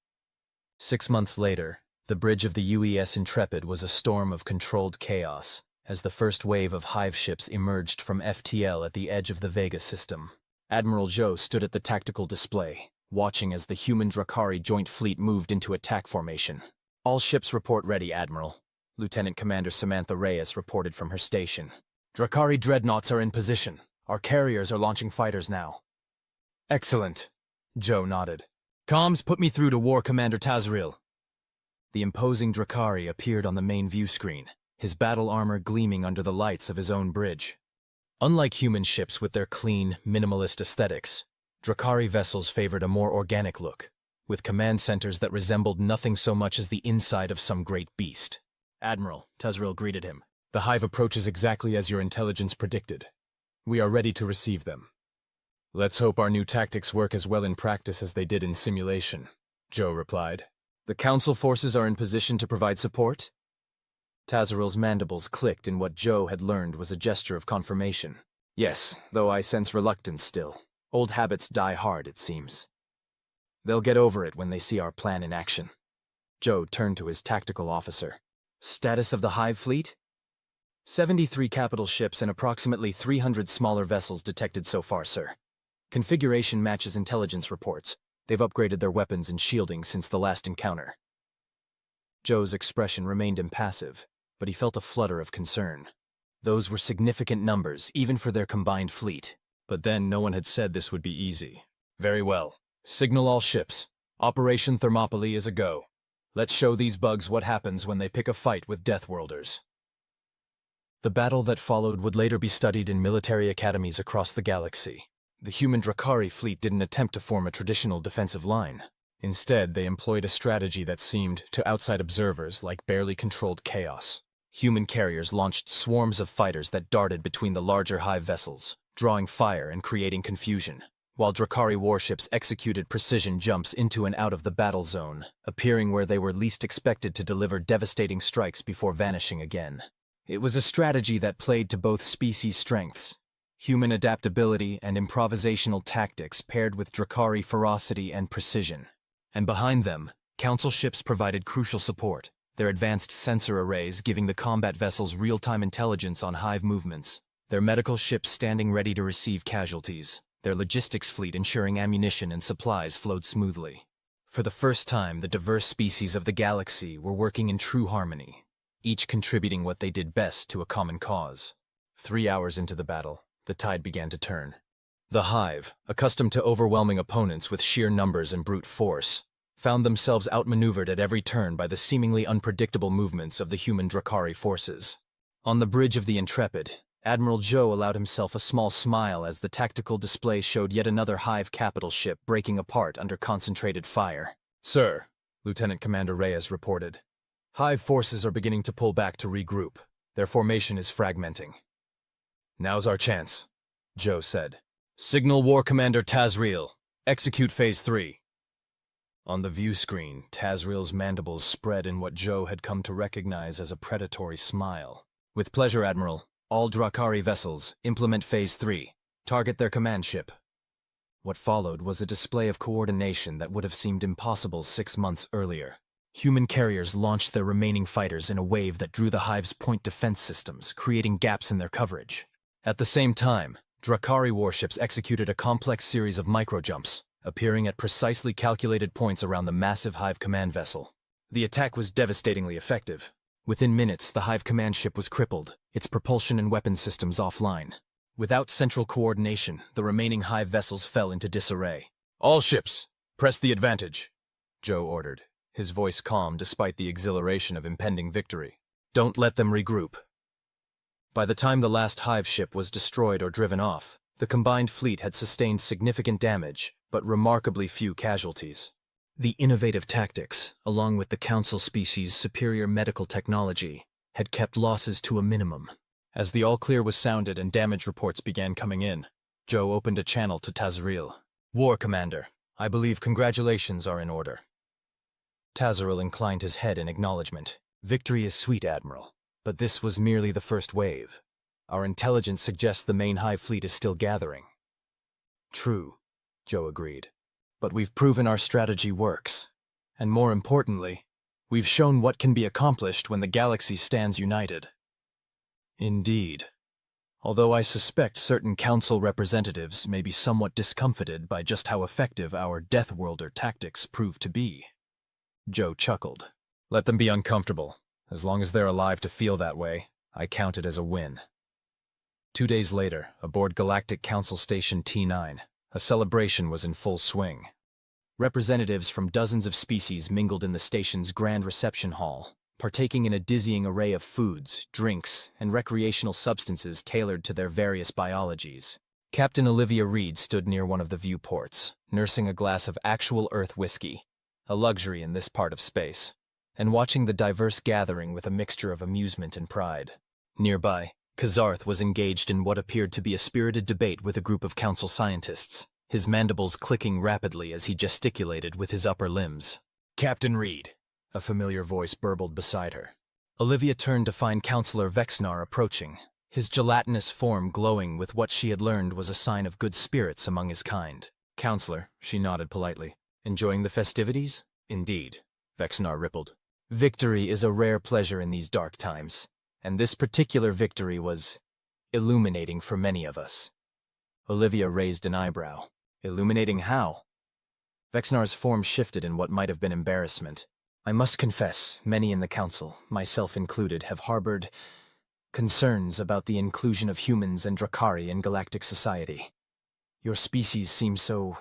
6 months later, the bridge of the UES Intrepid was a storm of controlled chaos, as the first wave of Hive ships emerged from FTL at the edge of the Vega system. Admiral Zhou stood at the tactical display, watching as the human Dra'kari joint fleet moved into attack formation. All ships report ready, Admiral. Lieutenant Commander Samantha Reyes reported from her station. Dra'kari dreadnoughts are in position. Our carriers are launching fighters now. Excellent, Zhou nodded. Comms, put me through to War Commander Tazril. The imposing Dra'kari appeared on the main view screen, his battle armor gleaming under the lights of his own bridge. Unlike human ships with their clean, minimalist aesthetics, Dra'kari vessels favored a more organic look, with command centers that resembled nothing so much as the inside of some great beast. Admiral, Tazril greeted him. The Hive approaches exactly as your intelligence predicted. We are ready to receive them. Let's hope our new tactics work as well in practice as they did in simulation, Zhou replied. The Council forces are in position to provide support? Tazaril's mandibles clicked in what Zhou had learned was a gesture of confirmation. Yes, though I sense reluctance still. Old habits die hard, it seems. They'll get over it when they see our plan in action. Zhou turned to his tactical officer. Status of the Hive fleet? 73 capital ships and approximately 300 smaller vessels detected so far, sir. Configuration matches intelligence reports. They've upgraded their weapons and shielding since the last encounter. Zhou's expression remained impassive, but he felt a flutter of concern. Those were significant numbers, even for their combined fleet. But then no one had said this would be easy. Very well. Signal all ships. Operation Thermopylae is a go. Let's show these bugs what happens when they pick a fight with Deathworlders. The battle that followed would later be studied in military academies across the galaxy. The human Dra'kari fleet didn't attempt to form a traditional defensive line. Instead, they employed a strategy that seemed, to outside observers, like barely controlled chaos. Human carriers launched swarms of fighters that darted between the larger Hive vessels, drawing fire and creating confusion, while Dra'kari warships executed precision jumps into and out of the battle zone, appearing where they were least expected to deliver devastating strikes before vanishing again. It was a strategy that played to both species' strengths. Human adaptability and improvisational tactics paired with Dra'kari ferocity and precision. And behind them, Council ships provided crucial support, their advanced sensor arrays giving the combat vessels real-time intelligence on Hive movements, their medical ships standing ready to receive casualties, their logistics fleet ensuring ammunition and supplies flowed smoothly. For the first time, the diverse species of the galaxy were working in true harmony, each contributing what they did best to a common cause. 3 hours into the battle, the tide began to turn. The Hive, accustomed to overwhelming opponents with sheer numbers and brute force, found themselves outmaneuvered at every turn by the seemingly unpredictable movements of the human Dra'kari forces. On the bridge of the Intrepid, Admiral Zhou allowed himself a small smile as the tactical display showed yet another Hive capital ship breaking apart under concentrated fire. Sir, Lieutenant Commander Reyes reported. Hive forces are beginning to pull back to regroup. Their formation is fragmenting. Now's our chance, Zhou said. Signal War Commander Tazreel. Execute Phase 3. On the view screen, Tazreel's mandibles spread in what Zhou had come to recognize as a predatory smile. With pleasure, Admiral. All Dra'kari vessels, implement Phase 3. Target their command ship. What followed was a display of coordination that would have seemed impossible 6 months earlier. Human carriers launched their remaining fighters in a wave that drew the Hive's point defense systems, creating gaps in their coverage. At the same time, Dra'kari warships executed a complex series of micro-jumps, appearing at precisely calculated points around the massive Hive command vessel. The attack was devastatingly effective. Within minutes, the Hive command ship was crippled, its propulsion and weapon systems offline. Without central coordination, the remaining Hive vessels fell into disarray. All ships, press the advantage, Zhou ordered, his voice calm despite the exhilaration of impending victory. Don't let them regroup. By the time the last Hive ship was destroyed or driven off, the combined fleet had sustained significant damage, but remarkably few casualties. The innovative tactics, along with the Council species' superior medical technology, had kept losses to a minimum. As the all-clear was sounded and damage reports began coming in, Zhou opened a channel to Tazreel. War Commander, I believe congratulations are in order. Tazreel inclined his head in acknowledgement. Victory is sweet, Admiral. But this was merely the first wave. Our intelligence suggests the main Hive fleet is still gathering. True, Zhou agreed. But we've proven our strategy works. And more importantly, we've shown what can be accomplished when the galaxy stands united. Indeed. Although I suspect certain Council representatives may be somewhat discomfited by just how effective our Deathworlder tactics prove to be. Zhou chuckled. Let them be uncomfortable. As long as they're alive to feel that way, I count it as a win. 2 days later, aboard Galactic Council Station T9, a celebration was in full swing. Representatives from dozens of species mingled in the station's grand reception hall, partaking in a dizzying array of foods, drinks, and recreational substances tailored to their various biologies. Captain Olivia Reed stood near one of the viewports, nursing a glass of actual Earth whiskey, a luxury in this part of space, and watching the diverse gathering with a mixture of amusement and pride. Nearby, Kazarth was engaged in what appeared to be a spirited debate with a group of council scientists, his mandibles clicking rapidly as he gesticulated with his upper limbs. "Captain Reed," a familiar voice burbled beside her. Olivia turned to find Counselor Vexnar approaching, his gelatinous form glowing with what she had learned was a sign of good spirits among his kind. "Counselor," she nodded politely. "Enjoying the festivities?" "Indeed," Vexnar rippled. "Victory is a rare pleasure in these dark times, and this particular victory was illuminating for many of us." Olivia raised an eyebrow. "Illuminating how?" Vexnar's form shifted in what might have been embarrassment. "I must confess, many in the council, myself included, have harbored concerns about the inclusion of humans and Dra'kari in galactic society. Your species seems so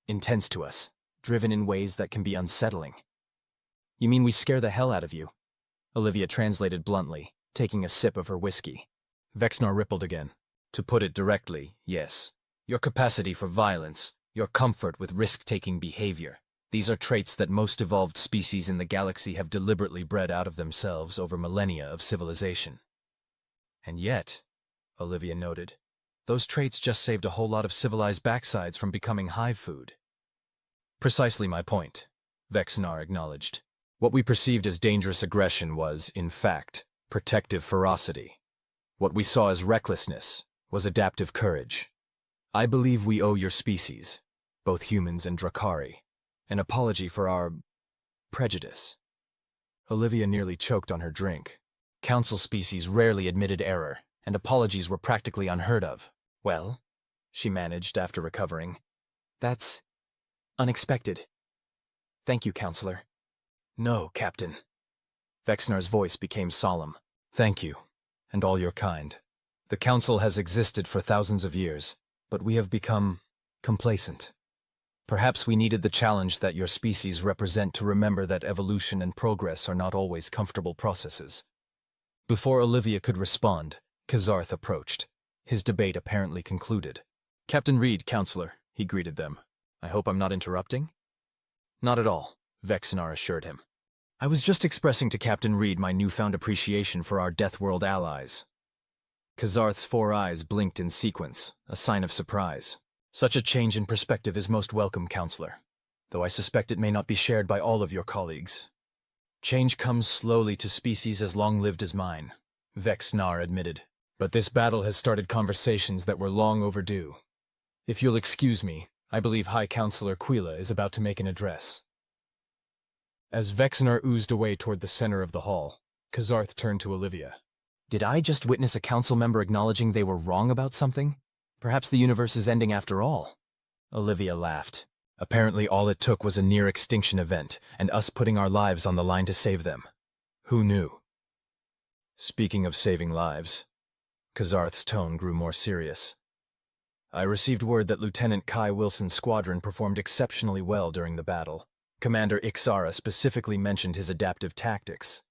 intense to us, driven in ways that can be unsettling." "You mean we scare the hell out of you?" Olivia translated bluntly, taking a sip of her whiskey. Vexnar rippled again. "To put it directly, yes. Your capacity for violence, your comfort with risk-taking behavior, these are traits that most evolved species in the galaxy have deliberately bred out of themselves over millennia of civilization. And yet," Olivia noted, "those traits just saved a whole lot of civilized backsides from becoming hive food." "Precisely my point," Vexnar acknowledged. "What we perceived as dangerous aggression was, in fact, protective ferocity. What we saw as recklessness was adaptive courage. I believe we owe your species, both humans and Dra'kari, an apology for our prejudice." Olivia nearly choked on her drink. Council species rarely admitted error, and apologies were practically unheard of. "Well," she managed after recovering, "that's unexpected. Thank you, Counselor." "No, Captain." Vexnar's voice became solemn. "Thank you, and all your kind. The Council has existed for thousands of years, but we have become complacent. Perhaps we needed the challenge that your species represent to remember that evolution and progress are not always comfortable processes." Before Olivia could respond, Kazarth approached, his debate apparently concluded. "Captain Reed, Counselor," he greeted them. "I hope I'm not interrupting?" "Not at all," Vexnar assured him. "I was just expressing to Captain Reed my newfound appreciation for our Deathworld allies." Kazarth's 4 eyes blinked in sequence, a sign of surprise. "Such a change in perspective is most welcome, Counselor, though I suspect it may not be shared by all of your colleagues." "Change comes slowly to species as long-lived as mine," Vexnar admitted. "But this battle has started conversations that were long overdue. If you'll excuse me, I believe High Counselor Quila is about to make an address." As Vexnar oozed away toward the center of the hall, Kazarth turned to Olivia. "Did I just witness a council member acknowledging they were wrong about something? Perhaps the universe is ending after all." Olivia laughed. "Apparently all it took was a near-extinction event, and us putting our lives on the line to save them. Who knew?" "Speaking of saving lives," Kazarth's tone grew more serious, "I received word that Lieutenant Kai Wilson's squadron performed exceptionally well during the battle. Commander Ixara specifically mentioned his adaptive tactics."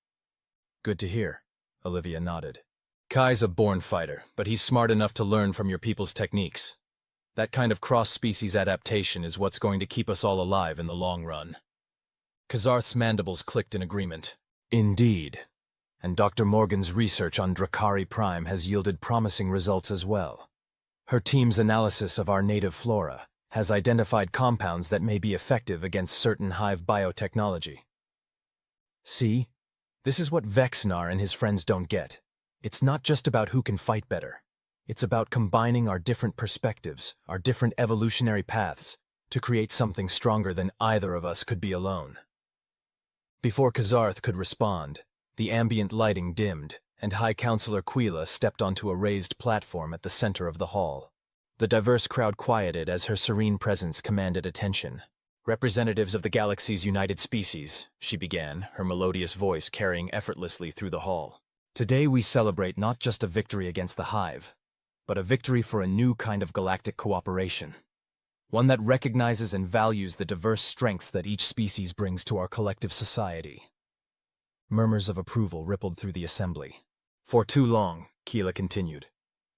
"Good to hear," Olivia nodded. "Kai's a born fighter, but he's smart enough to learn from your people's techniques. That kind of cross-species adaptation is what's going to keep us all alive in the long run." Kazarth's mandibles clicked in agreement. "Indeed. And Dr. Morgan's research on Dra'kari Prime has yielded promising results as well. Her team's analysis of our native flora has identified compounds that may be effective against certain Hive biotechnology." "See? This is what Vexnar and his friends don't get. It's not just about who can fight better. It's about combining our different perspectives, our different evolutionary paths, to create something stronger than either of us could be alone." Before Kazarth could respond, the ambient lighting dimmed, and High Counselor Quila stepped onto a raised platform at the center of the hall. The diverse crowd quieted as her serene presence commanded attention. "Representatives of the galaxy's united species," she began, her melodious voice carrying effortlessly through the hall. "Today we celebrate not just a victory against the Hive, but a victory for a new kind of galactic cooperation. One that recognizes and values the diverse strengths that each species brings to our collective society." Murmurs of approval rippled through the assembly. "For too long," Keela continued,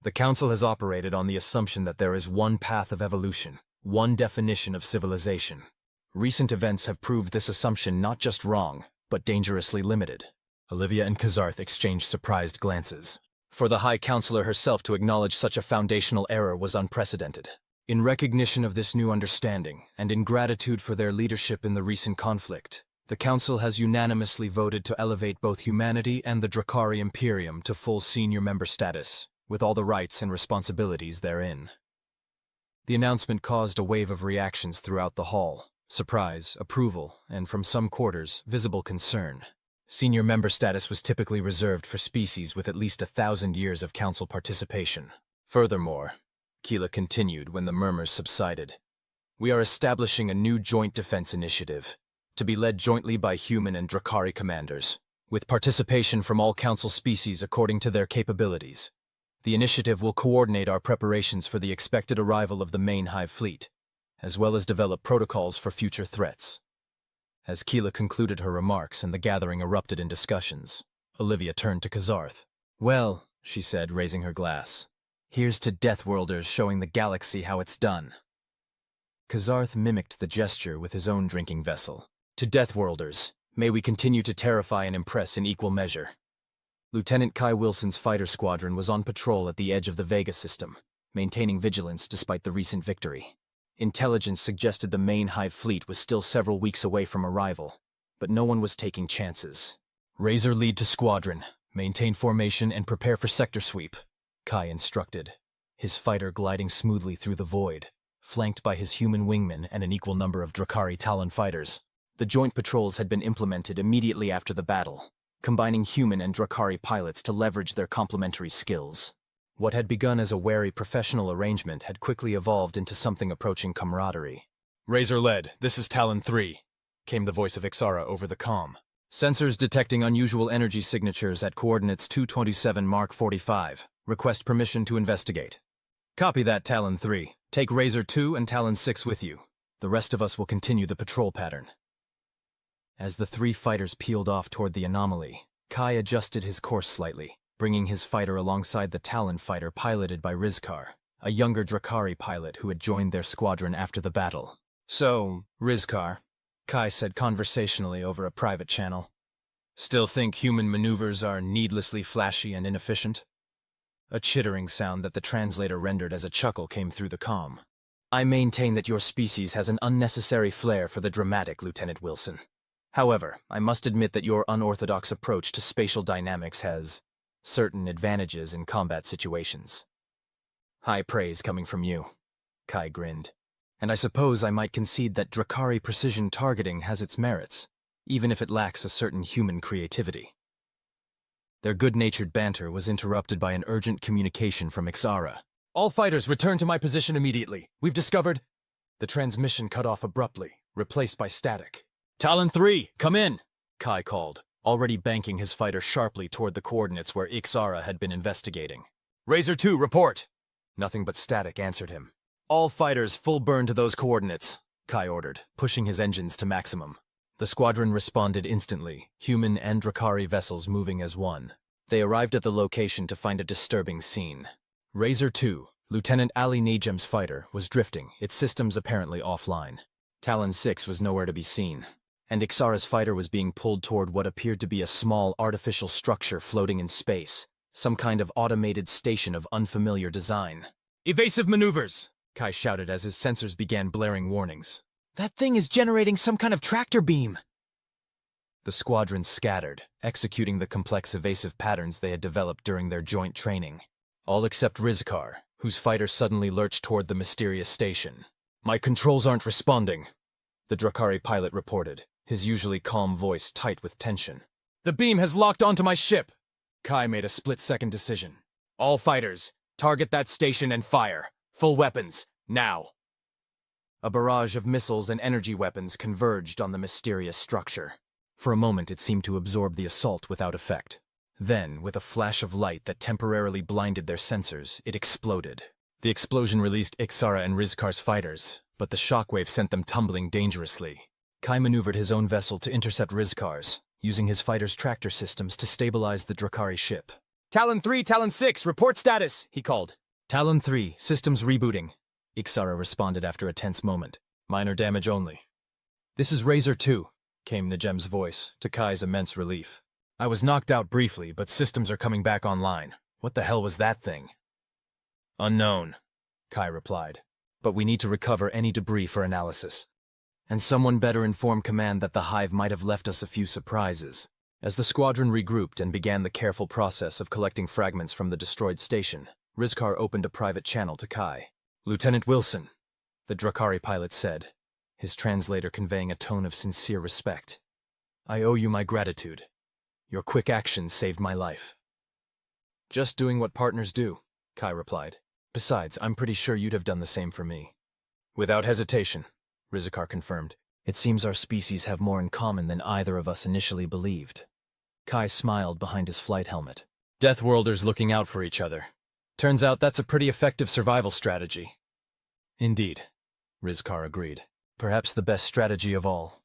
"the Council has operated on the assumption that there is one path of evolution, one definition of civilization. Recent events have proved this assumption not just wrong, but dangerously limited. Olivia and Kazarth exchanged surprised glances. For the High Counselor herself to acknowledge such a foundational error was unprecedented. In recognition of this new understanding, and in gratitude for their leadership in the recent conflict, the Council has unanimously voted to elevate both humanity and the Dra'kari Imperium to full senior member status, with all the rights and responsibilities therein. The announcement caused a wave of reactions throughout the hall: surprise, approval, and from some quarters, visible concern. Senior member status was typically reserved for species with at least 1,000 years of Council participation. Furthermore, Keela continued when the murmurs subsided, we are establishing a new joint defense initiative, to be led jointly by human and Dra'kari commanders, with participation from all Council species according to their capabilities. The initiative will coordinate our preparations for the expected arrival of the main Hive fleet, as well as develop protocols for future threats. As Keela concluded her remarks and the gathering erupted in discussions, Olivia turned to Kazarth. Well, she said, raising her glass, here's to Deathworlders showing the galaxy how it's done. Kazarth mimicked the gesture with his own drinking vessel. To Deathworlders, may we continue to terrify and impress in equal measure. Lieutenant Kai Wilson's fighter squadron was on patrol at the edge of the Vega system, maintaining vigilance despite the recent victory. Intelligence suggested the main Hive fleet was still several weeks away from arrival, but no one was taking chances. Razor lead to squadron, maintain formation and prepare for sector sweep, Kai instructed, his fighter gliding smoothly through the void, flanked by his human wingmen and an equal number of Dra'kari Talon fighters. The joint patrols had been implemented immediately after the battle, combining human and Dra'kari pilots to leverage their complementary skills. What had begun as a wary professional arrangement had quickly evolved into something approaching camaraderie. Razor lead, this is Talon 3, came the voice of Ixara over the comm. Sensors detecting unusual energy signatures at coordinates 227 Mark 45. Request permission to investigate. Copy that, Talon 3. Take Razor 2 and Talon 6 with you. The rest of us will continue the patrol pattern. As the three fighters peeled off toward the anomaly, Kai adjusted his course slightly, bringing his fighter alongside the Talon fighter piloted by Rizkar, a younger Dra'kari pilot who had joined their squadron after the battle. So, Rizkar, Kai said conversationally over a private channel, still think human maneuvers are needlessly flashy and inefficient? A chittering sound that the translator rendered as a chuckle came through the comm. I maintain that your species has an unnecessary flair for the dramatic, Lieutenant Wilson. However, I must admit that your unorthodox approach to spatial dynamics has certain advantages in combat situations. High praise coming from you, Kai grinned. And I suppose I might concede that Dra'kari precision targeting has its merits, even if it lacks a certain human creativity. Their good-natured banter was interrupted by an urgent communication from Ixara. All fighters return to my position immediately. We've discovered... The transmission cut off abruptly, replaced by static. Talon 3, come in, Kai called, already banking his fighter sharply toward the coordinates where Ixara had been investigating. Razor 2, report! Nothing but static answered him. All fighters full burn to those coordinates, Kai ordered, pushing his engines to maximum. The squadron responded instantly, human and Dra'kari vessels moving as one. They arrived at the location to find a disturbing scene. Razor 2, Lieutenant Ali Najem's fighter, was drifting, its systems apparently offline. Talon 6 was nowhere to be seen, and Ixara's fighter was being pulled toward what appeared to be a small artificial structure floating in space, some kind of automated station of unfamiliar design. Evasive maneuvers, Kai shouted as his sensors began blaring warnings. That thing is generating some kind of tractor beam. The squadron scattered, executing the complex evasive patterns they had developed during their joint training. All except Rizkar, whose fighter suddenly lurched toward the mysterious station. My controls aren't responding, the Dra'kari pilot reported, his usually calm voice tight with tension. The beam has locked onto my ship. Kai made a split-second decision. All fighters, target that station and fire. Full weapons, now. A barrage of missiles and energy weapons converged on the mysterious structure. For a moment it seemed to absorb the assault without effect. Then, with a flash of light that temporarily blinded their sensors, it exploded. The explosion released Ixara and Rizkar's fighters, but the shockwave sent them tumbling dangerously. Kai maneuvered his own vessel to intercept Rizkar's, using his fighter's tractor systems to stabilize the Dra'kari ship. Talon 3, Talon 6, report status, he called. Talon 3, systems rebooting, Ixara responded after a tense moment. Minor damage only. This is Razor 2, came Najem's voice, to Kai's immense relief. I was knocked out briefly, but systems are coming back online. What the hell was that thing? Unknown, Kai replied. But we need to recover any debris for analysis. And someone better inform command that the Hive might have left us a few surprises. As the squadron regrouped and began the careful process of collecting fragments from the destroyed station, Rizkar opened a private channel to Kai. Lieutenant Wilson, the Dra'kari pilot said, his translator conveying a tone of sincere respect. I owe you my gratitude. Your quick action saved my life. Just doing what partners do, Kai replied. Besides, I'm pretty sure you'd have done the same for me. Without hesitation, Rizkar confirmed. It seems our species have more in common than either of us initially believed. Kai smiled behind his flight helmet. Deathworlders looking out for each other. Turns out that's a pretty effective survival strategy. Indeed, Rizkar agreed. Perhaps the best strategy of all.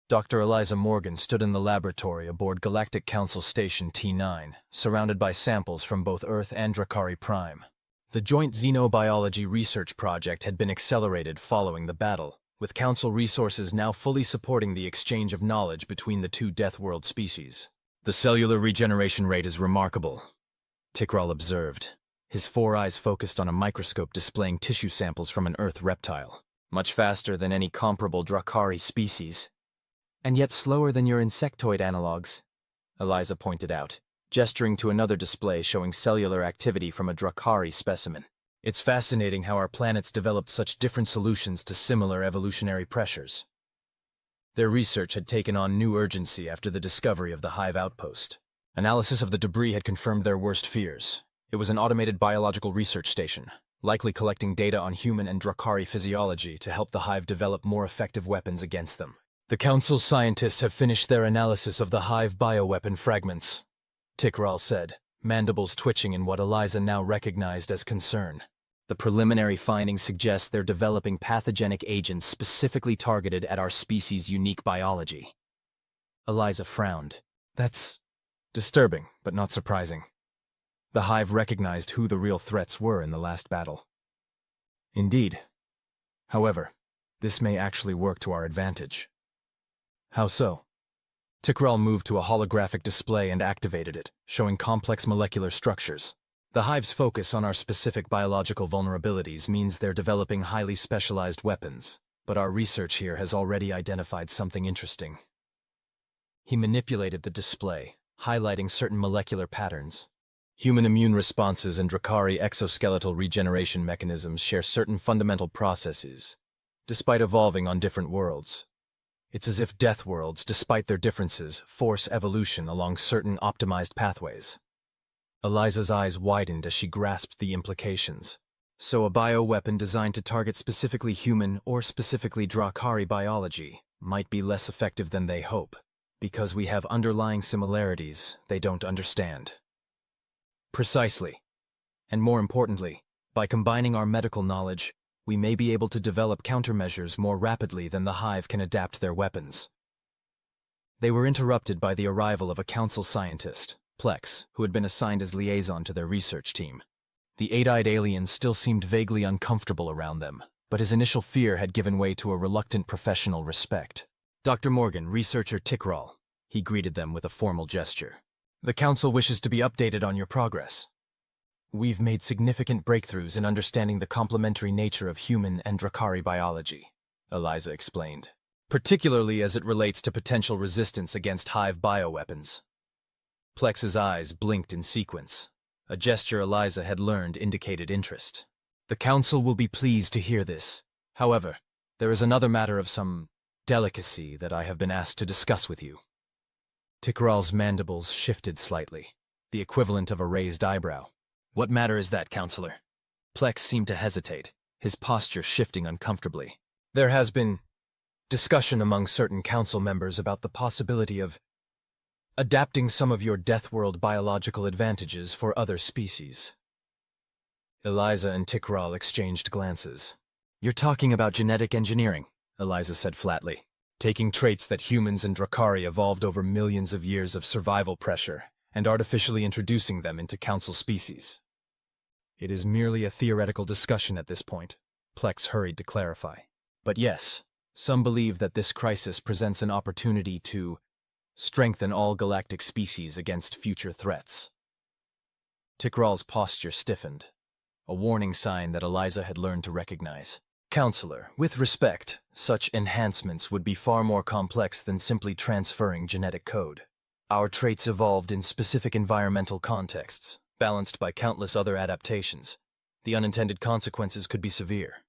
Dr. Eliza Morgan stood in the laboratory aboard Galactic Council Station T9, surrounded by samples from both Earth and Dra'kari Prime. The joint xenobiology research project had been accelerated following the battle, with Council resources now fully supporting the exchange of knowledge between the two Deathworld species. The cellular regeneration rate is remarkable, Tikral observed, his 4 eyes focused on a microscope displaying tissue samples from an Earth reptile. Much faster than any comparable Dra'kari species. And yet slower than your insectoid analogs, Eliza pointed out, gesturing to another display showing cellular activity from a Dra'kari specimen. It's fascinating how our planets developed such different solutions to similar evolutionary pressures. Their research had taken on new urgency after the discovery of the Hive outpost. Analysis of the debris had confirmed their worst fears. It was an automated biological research station, likely collecting data on human and Dra'kari physiology to help the Hive develop more effective weapons against them. The Council scientists have finished their analysis of the Hive bioweapon fragments, Tikral said, mandibles twitching in what Eliza now recognized as concern. The preliminary findings suggest they're developing pathogenic agents specifically targeted at our species' unique biology. Eliza frowned. That's disturbing, but not surprising. The Hive recognized who the real threats were in the last battle. Indeed. However, this may actually work to our advantage. How so? Tikral moved to a holographic display and activated it, showing complex molecular structures. The Hive's focus on our specific biological vulnerabilities means they're developing highly specialized weapons, but our research here has already identified something interesting. He manipulated the display, highlighting certain molecular patterns. Human immune responses and Dra'kari exoskeletal regeneration mechanisms share certain fundamental processes, despite evolving on different worlds. It's as if Deathworlds, despite their differences, force evolution along certain optimized pathways. Eliza's eyes widened as she grasped the implications. So a bioweapon designed to target specifically human or specifically Dra'kari biology might be less effective than they hope, because we have underlying similarities they don't understand. Precisely. And more importantly, by combining our medical knowledge, we may be able to develop countermeasures more rapidly than the Hive can adapt their weapons. They were interrupted by the arrival of a Council scientist, Plex, who had been assigned as liaison to their research team. The 8-eyed alien still seemed vaguely uncomfortable around them, but his initial fear had given way to a reluctant professional respect. Dr. Morgan, researcher Tikral, he greeted them with a formal gesture. The Council wishes to be updated on your progress. We've made significant breakthroughs in understanding the complementary nature of human and Dra'kari biology, Eliza explained, particularly as it relates to potential resistance against Hive bioweapons. Plex's eyes blinked in sequence. A gesture Eliza had learned indicated interest. The Council will be pleased to hear this. However, there is another matter of some delicacy that I have been asked to discuss with you. Tikral's mandibles shifted slightly, the equivalent of a raised eyebrow. What matter is that, Counselor? Plex seemed to hesitate, his posture shifting uncomfortably. There has been discussion among certain Council members about the possibility of adapting some of your Deathworld biological advantages for other species. Eliza and Tikral exchanged glances. You're talking about genetic engineering, Eliza said flatly. Taking traits that humans and Dra'kari evolved over millions of years of survival pressure and artificially introducing them into Council species. It is merely a theoretical discussion at this point, Plex hurried to clarify. But yes, some believe that this crisis presents an opportunity to Strengthen all galactic species against future threats. Tikral's posture stiffened, a warning sign that Eliza had learned to recognize. Counselor, with respect, such enhancements would be far more complex than simply transferring genetic code. Our traits evolved in specific environmental contexts, balanced by countless other adaptations. The unintended consequences could be severe.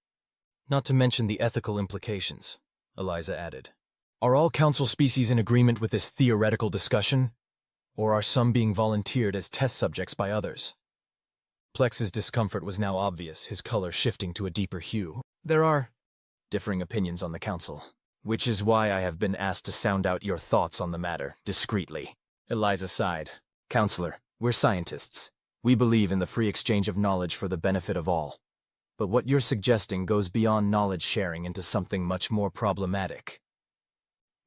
Not to mention the ethical implications, Eliza added. Are all Council species in agreement with this theoretical discussion? Or are some being volunteered as test subjects by others? Plex's discomfort was now obvious, his color shifting to a deeper hue. There are differing opinions on the Council, which is why I have been asked to sound out your thoughts on the matter, discreetly. Eliza sighed. Counselor, we're scientists. We believe in the free exchange of knowledge for the benefit of all. But what you're suggesting goes beyond knowledge sharing into something much more problematic.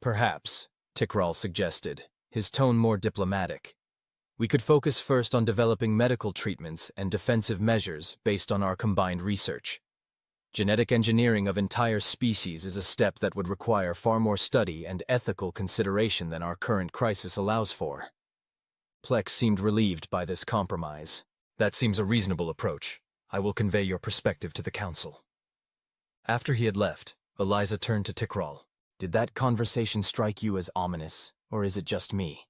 Perhaps, Tikral suggested, his tone more diplomatic. We could focus first on developing medical treatments and defensive measures based on our combined research. Genetic engineering of entire species is a step that would require far more study and ethical consideration than our current crisis allows for. Plex seemed relieved by this compromise. That seems a reasonable approach. I will convey your perspective to the Council. After he had left, Eliza turned to Tikral. Did that conversation strike you as ominous, or is it just me?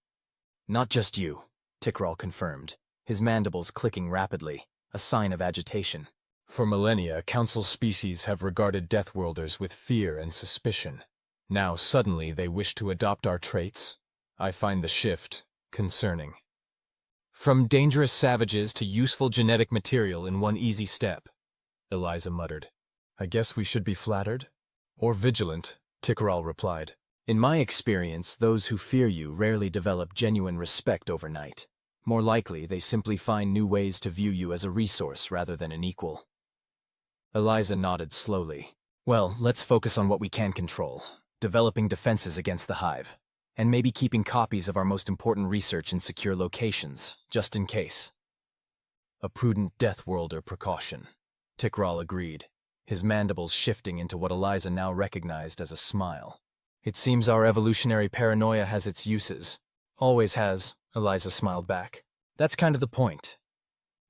Not just you, Tikral confirmed, his mandibles clicking rapidly, a sign of agitation. For millennia, Council species have regarded Deathworlders with fear and suspicion. Now suddenly they wish to adopt our traits? I find the shift concerning. From dangerous savages to useful genetic material in one easy step, Eliza muttered. I guess we should be flattered? Or vigilant, Tikral replied. In my experience, those who fear you rarely develop genuine respect overnight. More likely, they simply find new ways to view you as a resource rather than an equal. Eliza nodded slowly. Well, let's focus on what we can control, developing defenses against the Hive, and maybe keeping copies of our most important research in secure locations, just in case. A prudent Deathworlder precaution, Tikral agreed, his mandibles shifting into what Eliza now recognized as a smile. It seems our evolutionary paranoia has its uses. Always has, Eliza smiled back. That's kind of the point.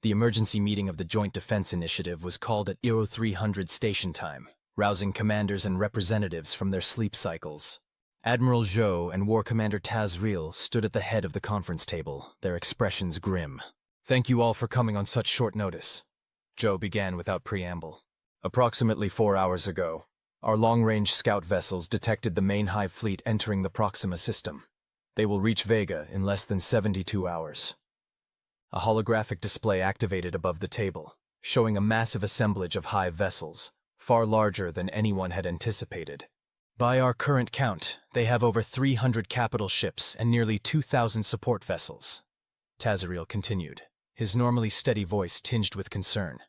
The emergency meeting of the Joint Defense Initiative was called at 0300 station time, rousing commanders and representatives from their sleep cycles. Admiral Zhou and War Commander Tazriel stood at the head of the conference table, their expressions grim. Thank you all for coming on such short notice, Zhou began without preamble. Approximately 4 hours ago, our long-range scout vessels detected the main Hive fleet entering the Proxima system. They will reach Vega in less than 72 hours. A holographic display activated above the table, showing a massive assemblage of Hive vessels, far larger than anyone had anticipated. By our current count, they have over 300 capital ships and nearly 2,000 support vessels. Tazriel continued, his normally steady voice tinged with concern.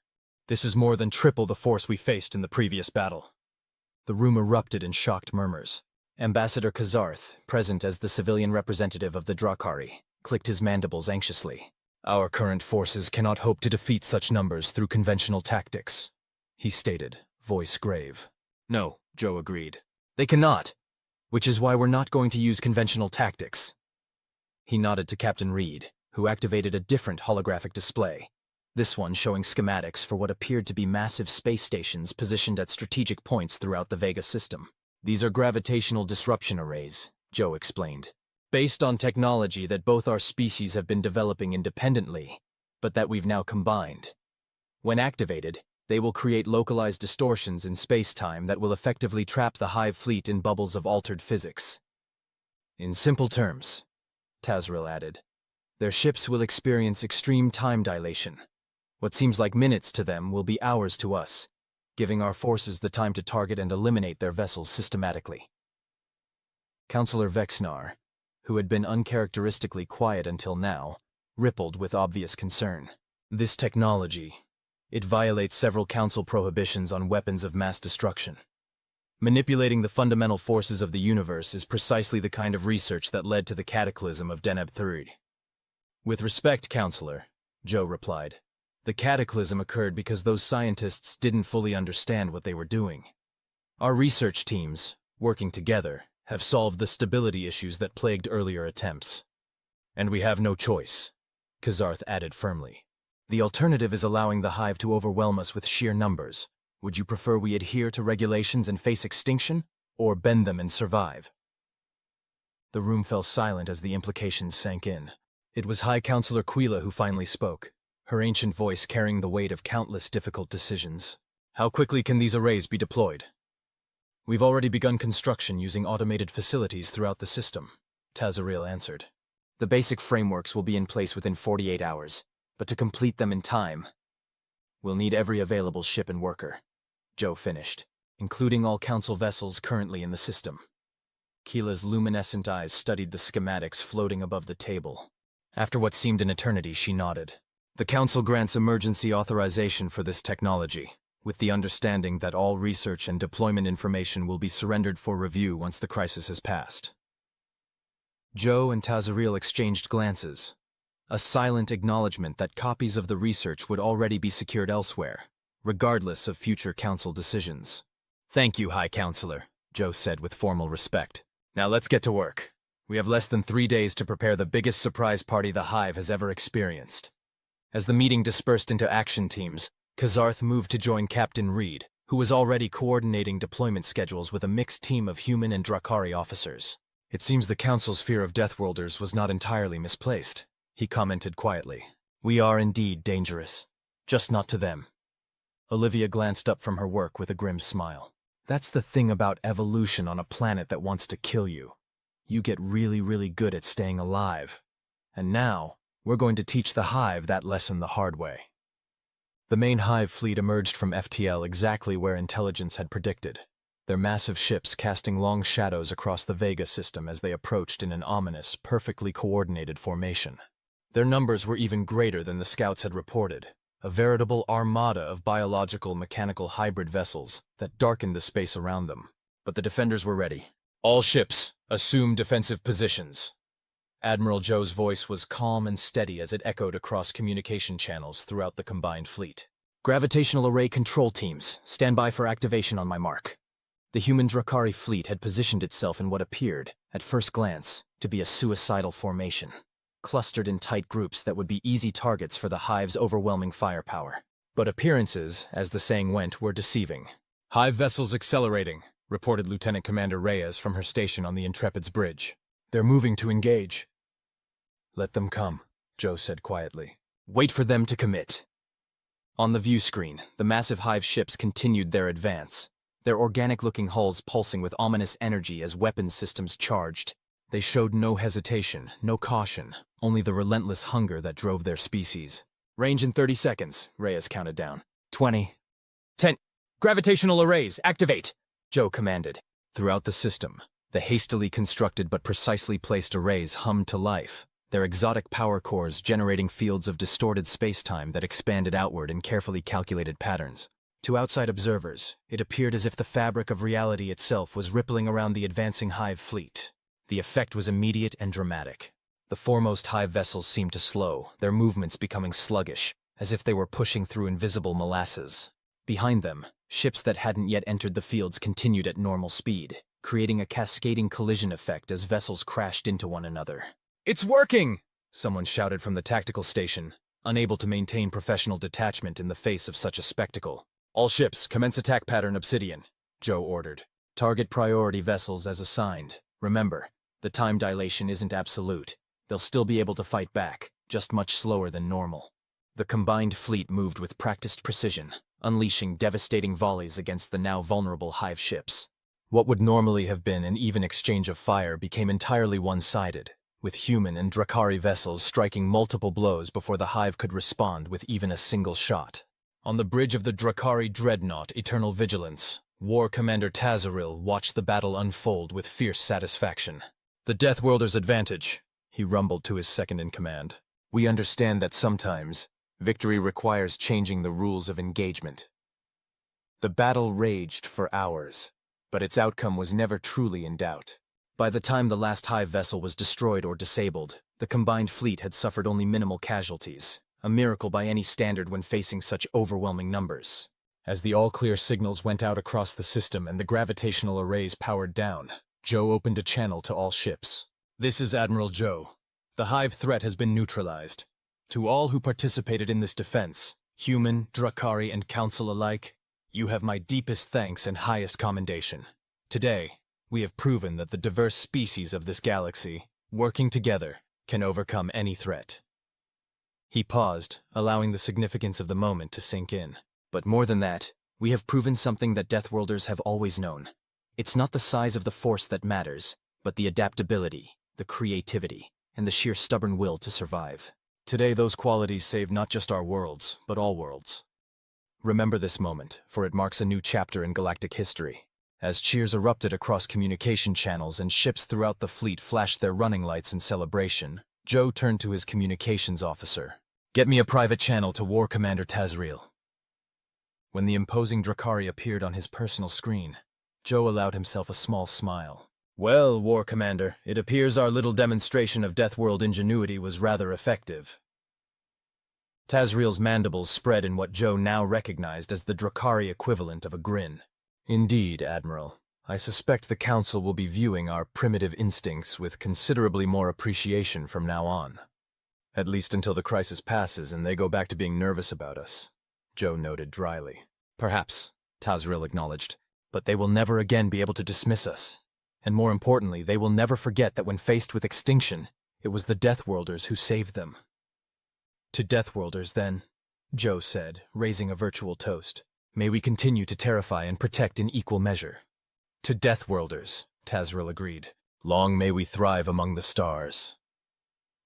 This is more than triple the force we faced in the previous battle. The room erupted in shocked murmurs. Ambassador Kazarth, present as the civilian representative of the Dra'kari, clicked his mandibles anxiously. Our current forces cannot hope to defeat such numbers through conventional tactics, he stated, voice grave. No, Zhou agreed. They cannot, which is why we're not going to use conventional tactics. He nodded to Captain Reed, who activated a different holographic display, this one showing schematics for what appeared to be massive space stations positioned at strategic points throughout the Vega system. These are gravitational disruption arrays, Zhou explained, based on technology that both our species have been developing independently, but that we've now combined. When activated, they will create localized distortions in space-time that will effectively trap the Hive fleet in bubbles of altered physics. In simple terms, Tazriel added, their ships will experience extreme time dilation. What seems like minutes to them will be hours to us, giving our forces the time to target and eliminate their vessels systematically. Councillor Vexnar, who had been uncharacteristically quiet until now, rippled with obvious concern. This technology, it violates several Council prohibitions on weapons of mass destruction. Manipulating the fundamental forces of the universe is precisely the kind of research that led to the cataclysm of Deneb III. With respect, Councillor, Zhou replied. The cataclysm occurred because those scientists didn't fully understand what they were doing. Our research teams, working together, have solved the stability issues that plagued earlier attempts. And we have no choice, Kazarth added firmly. The alternative is allowing the Hive to overwhelm us with sheer numbers. Would you prefer we adhere to regulations and face extinction, or bend them and survive? The room fell silent as the implications sank in. It was High Counselor Quila who finally spoke, her ancient voice carrying the weight of countless difficult decisions. How quickly can these arrays be deployed? We've already begun construction using automated facilities throughout the system, Tazaril answered. The basic frameworks will be in place within 48 hours, but to complete them in time, we'll need every available ship and worker, Zhou finished, including all Council vessels currently in the system. Keela's luminescent eyes studied the schematics floating above the table. After what seemed an eternity, she nodded. The Council grants emergency authorization for this technology, with the understanding that all research and deployment information will be surrendered for review once the crisis has passed. Zhou and Tazaril exchanged glances, a silent acknowledgement that copies of the research would already be secured elsewhere, regardless of future Council decisions. Thank you, High Counselor, Zhou said with formal respect. Now let's get to work. We have less than 3 days to prepare the biggest surprise party the Hive has ever experienced. As the meeting dispersed into action teams, Kazarth moved to join Captain Reed, who was already coordinating deployment schedules with a mixed team of human and Dra'kari officers. It seems the Council's fear of Deathworlders was not entirely misplaced, he commented quietly. We are indeed dangerous, just not to them. Olivia glanced up from her work with a grim smile. That's the thing about evolution on a planet that wants to kill you. You get really good at staying alive. And now, we're going to teach the Hive that lesson the hard way. The main Hive fleet emerged from FTL exactly where intelligence had predicted, their massive ships casting long shadows across the Vega system as they approached in an ominous, perfectly coordinated formation. Their numbers were even greater than the scouts had reported, a veritable armada of biological mechanical hybrid vessels that darkened the space around them. But the defenders were ready. All ships, assume defensive positions. Admiral Zhou's voice was calm and steady as it echoed across communication channels throughout the combined fleet. Gravitational array control teams, stand by for activation on my mark. The human Dra'kari fleet had positioned itself in what appeared, at first glance, to be a suicidal formation, clustered in tight groups that would be easy targets for the Hive's overwhelming firepower. But appearances, as the saying went, were deceiving. Hive vessels accelerating, reported Lieutenant Commander Reyes from her station on the Intrepid's bridge. They're moving to engage. Let them come, Zhou said quietly. Wait for them to commit. On the view screen, the massive Hive ships continued their advance, their organic-looking hulls pulsing with ominous energy as weapons systems charged. They showed no hesitation, no caution, only the relentless hunger that drove their species. Range in 30 seconds, Reyes counted down. 20. 10. Gravitational arrays, activate, Zhou commanded. Throughout the system, the hastily constructed but precisely placed arrays hummed to life, their exotic power cores generating fields of distorted space-time that expanded outward in carefully calculated patterns. To outside observers, it appeared as if the fabric of reality itself was rippling around the advancing Hive fleet. The effect was immediate and dramatic. The foremost Hive vessels seemed to slow, their movements becoming sluggish, as if they were pushing through invisible molasses. Behind them, ships that hadn't yet entered the fields continued at normal speed, creating a cascading collision effect as vessels crashed into one another. It's working! Someone shouted from the tactical station, unable to maintain professional detachment in the face of such a spectacle. All ships, commence attack pattern Obsidian, Zhou ordered. Target priority vessels as assigned. Remember, the time dilation isn't absolute. They'll still be able to fight back, just much slower than normal. The combined fleet moved with practiced precision, unleashing devastating volleys against the now vulnerable Hive ships. What would normally have been an even exchange of fire became entirely one-sided, with human and Dra'kari vessels striking multiple blows before the Hive could respond with even a single shot. On the bridge of the Dra'kari dreadnought Eternal Vigilance, War Commander Tazaril watched the battle unfold with fierce satisfaction. The Deathworlders' advantage, he rumbled to his second-in-command. We understand that sometimes, victory requires changing the rules of engagement. The battle raged for hours, but its outcome was never truly in doubt. By the time the last Hive vessel was destroyed or disabled, the combined fleet had suffered only minimal casualties, a miracle by any standard when facing such overwhelming numbers. As the all-clear signals went out across the system and the gravitational arrays powered down, Zhou opened a channel to all ships. "This is Admiral Zhou. The Hive threat has been neutralized. To all who participated in this defense, human, Dra'kari, and Council alike, you have my deepest thanks and highest commendation. Today, we have proven that the diverse species of this galaxy, working together, can overcome any threat." He paused, allowing the significance of the moment to sink in. "But more than that, we have proven something that Deathworlders have always known. It's not the size of the force that matters, but the adaptability, the creativity, and the sheer stubborn will to survive. Today those qualities save not just our worlds, but all worlds. Remember this moment, for it marks a new chapter in galactic history." As cheers erupted across communication channels and ships throughout the fleet flashed their running lights in celebration, Zhou turned to his communications officer. "Get me a private channel to War Commander Tazriel." When the imposing Dra'kari appeared on his personal screen, Zhou allowed himself a small smile. "Well, War Commander, it appears our little demonstration of Deathworld ingenuity was rather effective." Tazriel's mandibles spread in what Zhou now recognized as the Dra'kari equivalent of a grin. "Indeed, Admiral. I suspect the Council will be viewing our primitive instincts with considerably more appreciation from now on. At least until the crisis passes and they go back to being nervous about us," Zhou noted dryly. "Perhaps," Tazriel acknowledged, "but they will never again be able to dismiss us. And more importantly, they will never forget that when faced with extinction, it was the Deathworlders who saved them." "To Deathworlders, then," Zhou said, raising a virtual toast. "May we continue to terrify and protect in equal measure." "To Deathworlders," Tazriel agreed. "Long may we thrive among the stars."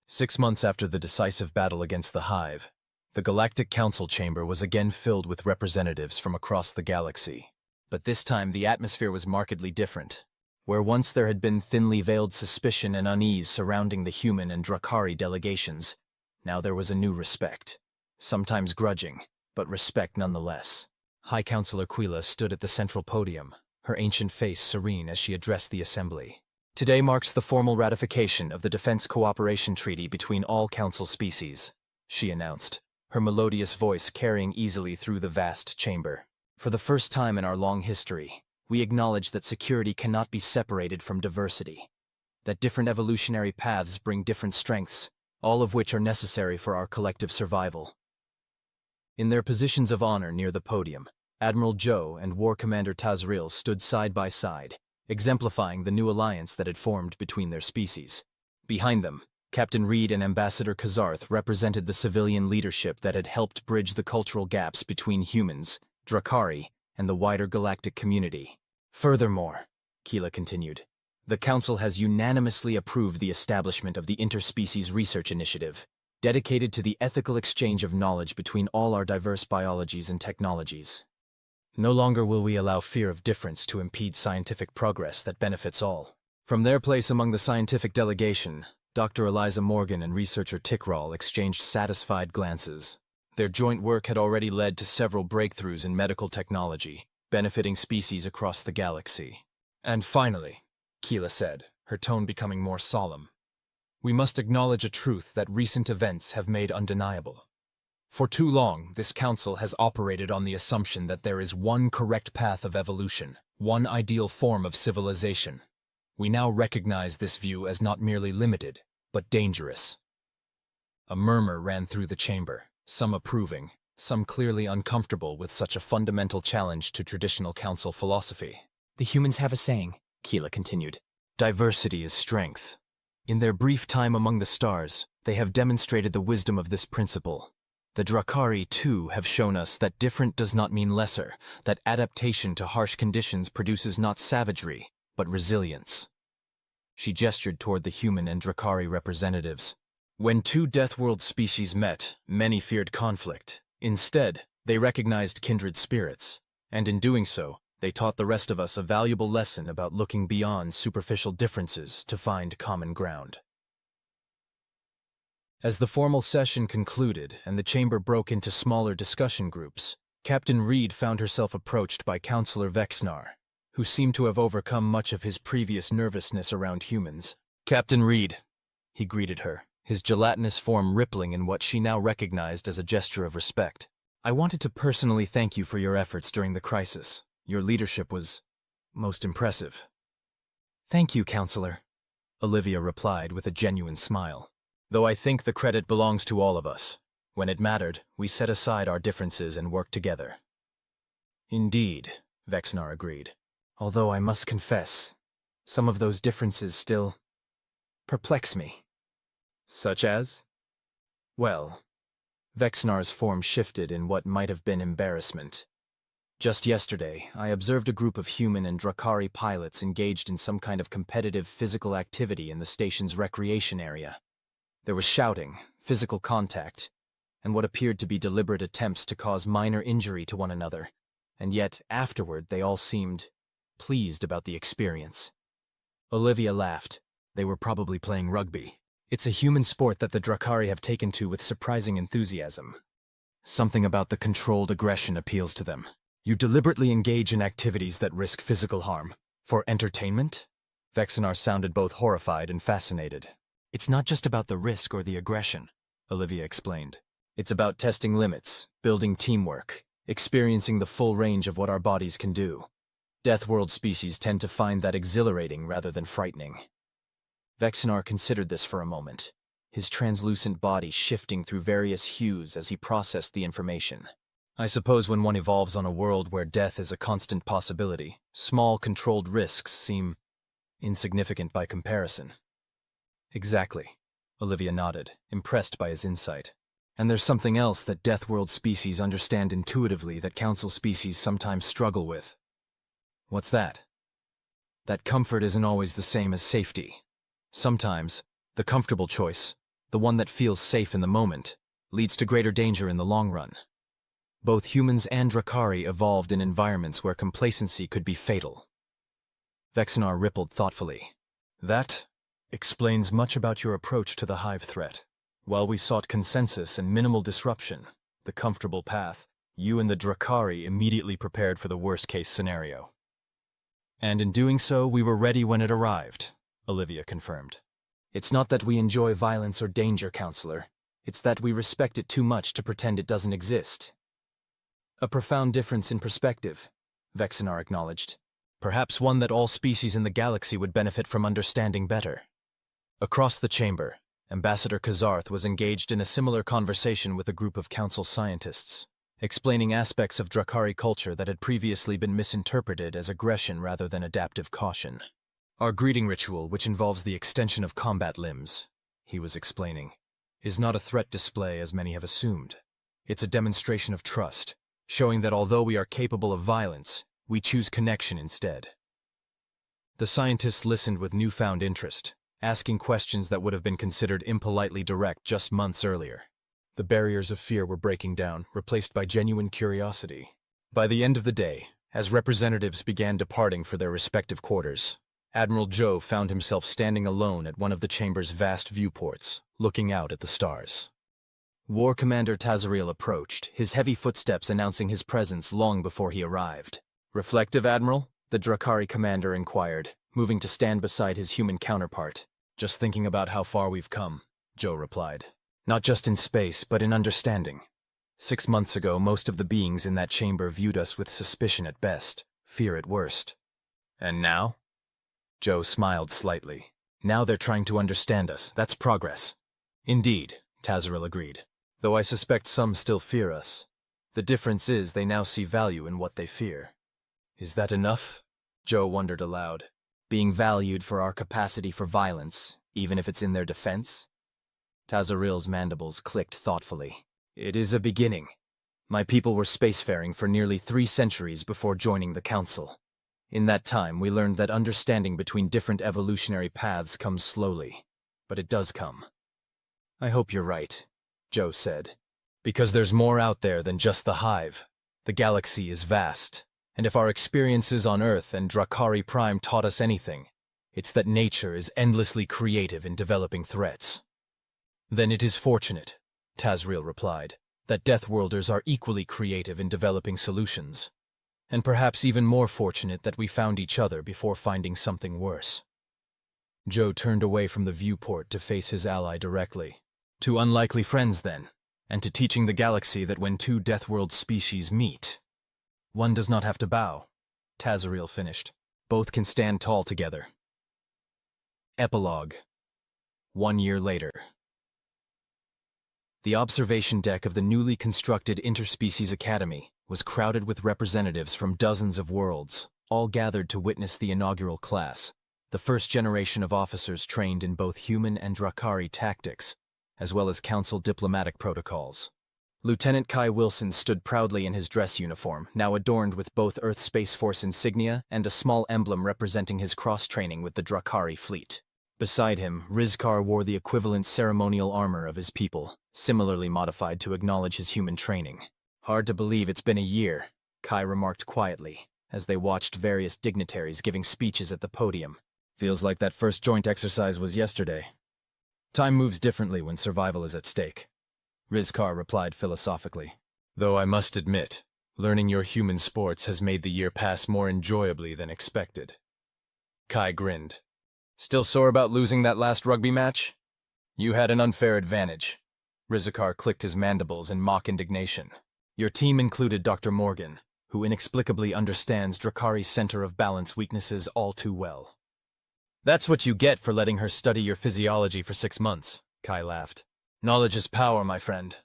6 months after the decisive battle against the Hive, the Galactic Council chamber was again filled with representatives from across the galaxy. But this time the atmosphere was markedly different. Where once there had been thinly veiled suspicion and unease surrounding the human and Dra'kari delegations, now there was a new respect. Sometimes grudging, but respect nonetheless. High Counselor Quila stood at the central podium, her ancient face serene as she addressed the assembly. "Today marks the formal ratification of the Defense Cooperation Treaty between all Council species," she announced, her melodious voice carrying easily through the vast chamber. "For the first time in our long history, we acknowledge that security cannot be separated from diversity, that different evolutionary paths bring different strengths, all of which are necessary for our collective survival." In their positions of honor near the podium, Admiral Zhou and War Commander Tazriel stood side by side, exemplifying the new alliance that had formed between their species. Behind them, Captain Reed and Ambassador Kazarth represented the civilian leadership that had helped bridge the cultural gaps between humans, Dra'kari, and the wider galactic community. "Furthermore," Keela continued, "the Council has unanimously approved the establishment of the Interspecies Research Initiative, dedicated to the ethical exchange of knowledge between all our diverse biologies and technologies. No longer will we allow fear of difference to impede scientific progress that benefits all." From their place among the scientific delegation, Dr. Eliza Morgan and researcher Tikral exchanged satisfied glances. Their joint work had already led to several breakthroughs in medical technology, benefiting species across the galaxy. "And finally," Keela said, her tone becoming more solemn, "we must acknowledge a truth that recent events have made undeniable. For too long, this Council has operated on the assumption that there is one correct path of evolution, one ideal form of civilization. We now recognize this view as not merely limited, but dangerous." A murmur ran through the chamber, some approving, some clearly uncomfortable with such a fundamental challenge to traditional Council philosophy. "The humans have a saying," Keela continued. "Diversity is strength. In their brief time among the stars, they have demonstrated the wisdom of this principle. The Dra'kari, too, have shown us that different does not mean lesser, that adaptation to harsh conditions produces not savagery, but resilience." She gestured toward the human and Dra'kari representatives. "When two Deathworld species met, many feared conflict. Instead, they recognized kindred spirits, and in doing so, they taught the rest of us a valuable lesson about looking beyond superficial differences to find common ground." As the formal session concluded and the chamber broke into smaller discussion groups, Captain Reed found herself approached by Counselor Vexnar, who seemed to have overcome much of his previous nervousness around humans. "Captain Reed," he greeted her, his gelatinous form rippling in what she now recognized as a gesture of respect. "I wanted to personally thank you for your efforts during the crisis. Your leadership was most impressive." Thank you, Counselor, Olivia replied with a genuine smile. Though I think the credit belongs to all of us. When it mattered, we set aside our differences and worked together. Indeed, Vexnar agreed. Although I must confess, some of those differences still perplex me. Such as? Well, Vexnar's form shifted in what might have been embarrassment. Just yesterday, I observed a group of human and Dra'kari pilots engaged in some kind of competitive physical activity in the station's recreation area. There was shouting, physical contact, and what appeared to be deliberate attempts to cause minor injury to one another, and yet afterward they all seemed pleased about the experience. Olivia laughed. They were probably playing rugby. It's a human sport that the Dra'kari have taken to with surprising enthusiasm. Something about the controlled aggression appeals to them. You deliberately engage in activities that risk physical harm. For entertainment? Vexnar sounded both horrified and fascinated. It's not just about the risk or the aggression, Olivia explained. It's about testing limits, building teamwork, experiencing the full range of what our bodies can do. Deathworld species tend to find that exhilarating rather than frightening. Vexnar considered this for a moment, his translucent body shifting through various hues as he processed the information. I suppose when one evolves on a world where death is a constant possibility, small controlled risks seem insignificant by comparison. Exactly, Olivia nodded, impressed by his insight. And there's something else that Deathworld species understand intuitively that Council species sometimes struggle with. What's that? That comfort isn't always the same as safety. Sometimes, the comfortable choice, the one that feels safe in the moment, leads to greater danger in the long run. Both humans and Dra'kari evolved in environments where complacency could be fatal. Vexnar rippled thoughtfully. That explains much about your approach to the Hive threat. While we sought consensus and minimal disruption, the comfortable path, you and the Dra'kari immediately prepared for the worst-case scenario. And in doing so, we were ready when it arrived, Olivia confirmed. It's not that we enjoy violence or danger, Counselor. It's that we respect it too much to pretend it doesn't exist. A profound difference in perspective, Vexnar acknowledged. Perhaps one that all species in the galaxy would benefit from understanding better. Across the chamber, Ambassador Kazarth was engaged in a similar conversation with a group of Council scientists, explaining aspects of Dra'kari culture that had previously been misinterpreted as aggression rather than adaptive caution. Our greeting ritual, which involves the extension of combat limbs, he was explaining, is not a threat display as many have assumed. It's a demonstration of trust, showing that although we are capable of violence, we choose connection instead. The scientists listened with newfound interest, asking questions that would have been considered impolitely direct just months earlier. The barriers of fear were breaking down, replaced by genuine curiosity. By the end of the day, as representatives began departing for their respective quarters, Admiral Zhou found himself standing alone at one of the chamber's vast viewports, looking out at the stars. War Commander Tazariel approached, his heavy footsteps announcing his presence long before he arrived. "Reflective, Admiral?" the Dra'kari commander inquired, moving to stand beside his human counterpart. "Just thinking about how far we've come," Zhou replied. "Not just in space, but in understanding. 6 months ago, most of the beings in that chamber viewed us with suspicion at best, fear at worst. And now?" Zhou smiled slightly. "Now they're trying to understand us. That's progress." "Indeed," Tazariel agreed. "Though I suspect some still fear us. The difference is they now see value in what they fear." "Is that enough?" Zhou wondered aloud. "Being valued for our capacity for violence, even if it's in their defense?" Tazariel's mandibles clicked thoughtfully. "It is a beginning. My people were spacefaring for nearly 3 centuries before joining the Council. In that time, we learned that understanding between different evolutionary paths comes slowly, but it does come." "I hope you're right," Zhou said. "Because there's more out there than just the Hive. The galaxy is vast, and if our experiences on Earth and Dra'kari Prime taught us anything, it's that nature is endlessly creative in developing threats." "Then it is fortunate," Tazriel replied, "that Deathworlders are equally creative in developing solutions. And perhaps even more fortunate that we found each other before finding something worse." Zhou turned away from the viewport to face his ally directly. "Two unlikely friends, then, and to teaching the galaxy that when 2 Deathworld species meet, one does not have to bow," Tazariel finished. "Both can stand tall together." Epilogue. 1 year later. The observation deck of the newly constructed Interspecies Academy was crowded with representatives from dozens of worlds, all gathered to witness the inaugural class, the first generation of officers trained in both human and Dra'kari tactics, as well as Council diplomatic protocols. Lieutenant Kai Wilson stood proudly in his dress uniform, now adorned with both Earth Space Force insignia and a small emblem representing his cross-training with the Dra'kari fleet. Beside him, Rizkar wore the equivalent ceremonial armor of his people, similarly modified to acknowledge his human training. "Hard to believe it's been a year," Kai remarked quietly, as they watched various dignitaries giving speeches at the podium. "Feels like that first joint exercise was yesterday." "Time moves differently when survival is at stake," Rizkar replied philosophically. "Though I must admit, learning your human sports has made the year pass more enjoyably than expected." Kai grinned. "Still sore about losing that last rugby match? You had an unfair advantage." Rizkar clicked his mandibles in mock indignation. "Your team included Dr. Morgan, who inexplicably understands Dra'kari's center of balance weaknesses all too well." "That's what you get for letting her study your physiology for 6 months," Kai laughed. "Knowledge is power, my friend."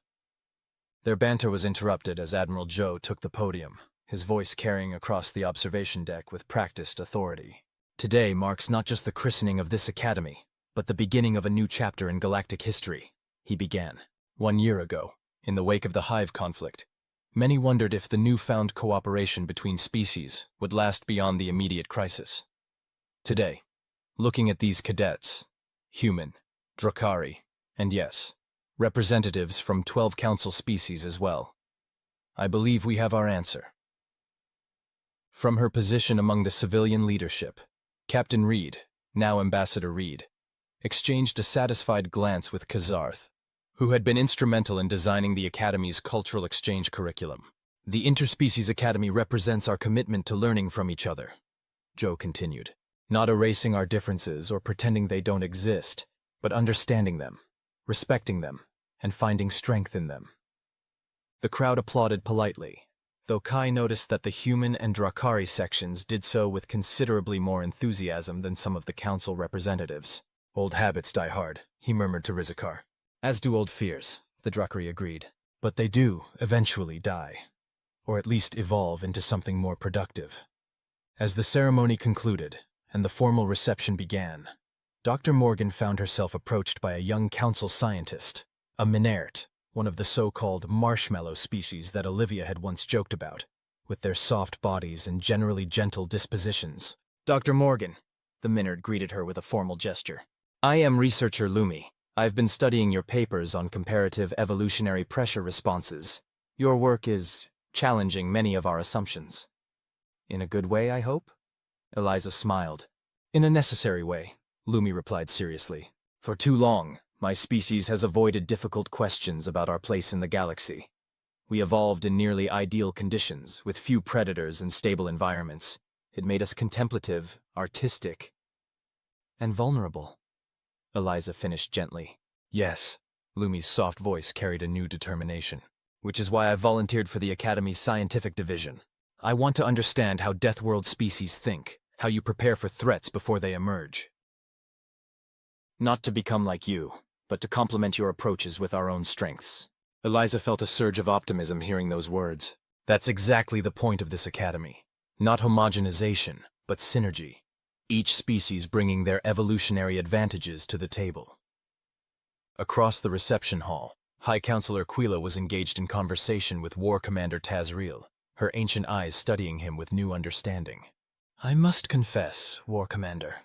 Their banter was interrupted as Admiral Zhou took the podium, his voice carrying across the observation deck with practiced authority. "Today marks not just the christening of this academy, but the beginning of a new chapter in galactic history," he began. 1 year ago, in the wake of the Hive conflict, many wondered if the newfound cooperation between species would last beyond the immediate crisis. Today, looking at these cadets, human, Dra'kari, and yes, representatives from 12 council species as well, I believe we have our answer. From her position among the civilian leadership, Captain Reed, now Ambassador Reed, exchanged a satisfied glance with Kazarth, who had been instrumental in designing the Academy's cultural exchange curriculum. "The Interspecies Academy represents our commitment to learning from each other," Zhou continued, "not erasing our differences or pretending they don't exist, but understanding them, respecting them, and finding strength in them." The crowd applauded politely, though Kai noticed that the human and Dra'kari sections did so with considerably more enthusiasm than some of the council representatives. "Old habits die hard," he murmured to Rizkar. "As do old fears," the Dra'kari agreed. "But they do eventually die, or at least evolve into something more productive." As the ceremony concluded and the formal reception began, Dr. Morgan found herself approached by a young council scientist, a Minert, one of the so-called marshmallow species that Olivia had once joked about, with their soft bodies and generally gentle dispositions. "Dr. Morgan," the Minert greeted her with a formal gesture. "I am researcher Lumi. I've been studying your papers on comparative evolutionary pressure responses. Your work is challenging many of our assumptions." "In a good way, I hope?" Eliza smiled. "In a necessary way," Lumi replied seriously. "For too long, my species has avoided difficult questions about our place in the galaxy. We evolved in nearly ideal conditions, with few predators and stable environments. It made us contemplative, artistic, and vulnerable." Eliza finished gently. "Yes," Lumi's soft voice carried a new determination. "Which is why I volunteered for the Academy's scientific division. I want to understand how Deathworld species think, how you prepare for threats before they emerge. Not to become like you, but to complement your approaches with our own strengths." Eliza felt a surge of optimism hearing those words. "That's exactly the point of this academy. Not homogenization, but synergy. Each species bringing their evolutionary advantages to the table." Across the reception hall, High Counselor Quila was engaged in conversation with War Commander Tazriel, her ancient eyes studying him with new understanding. "I must confess, War Commander,"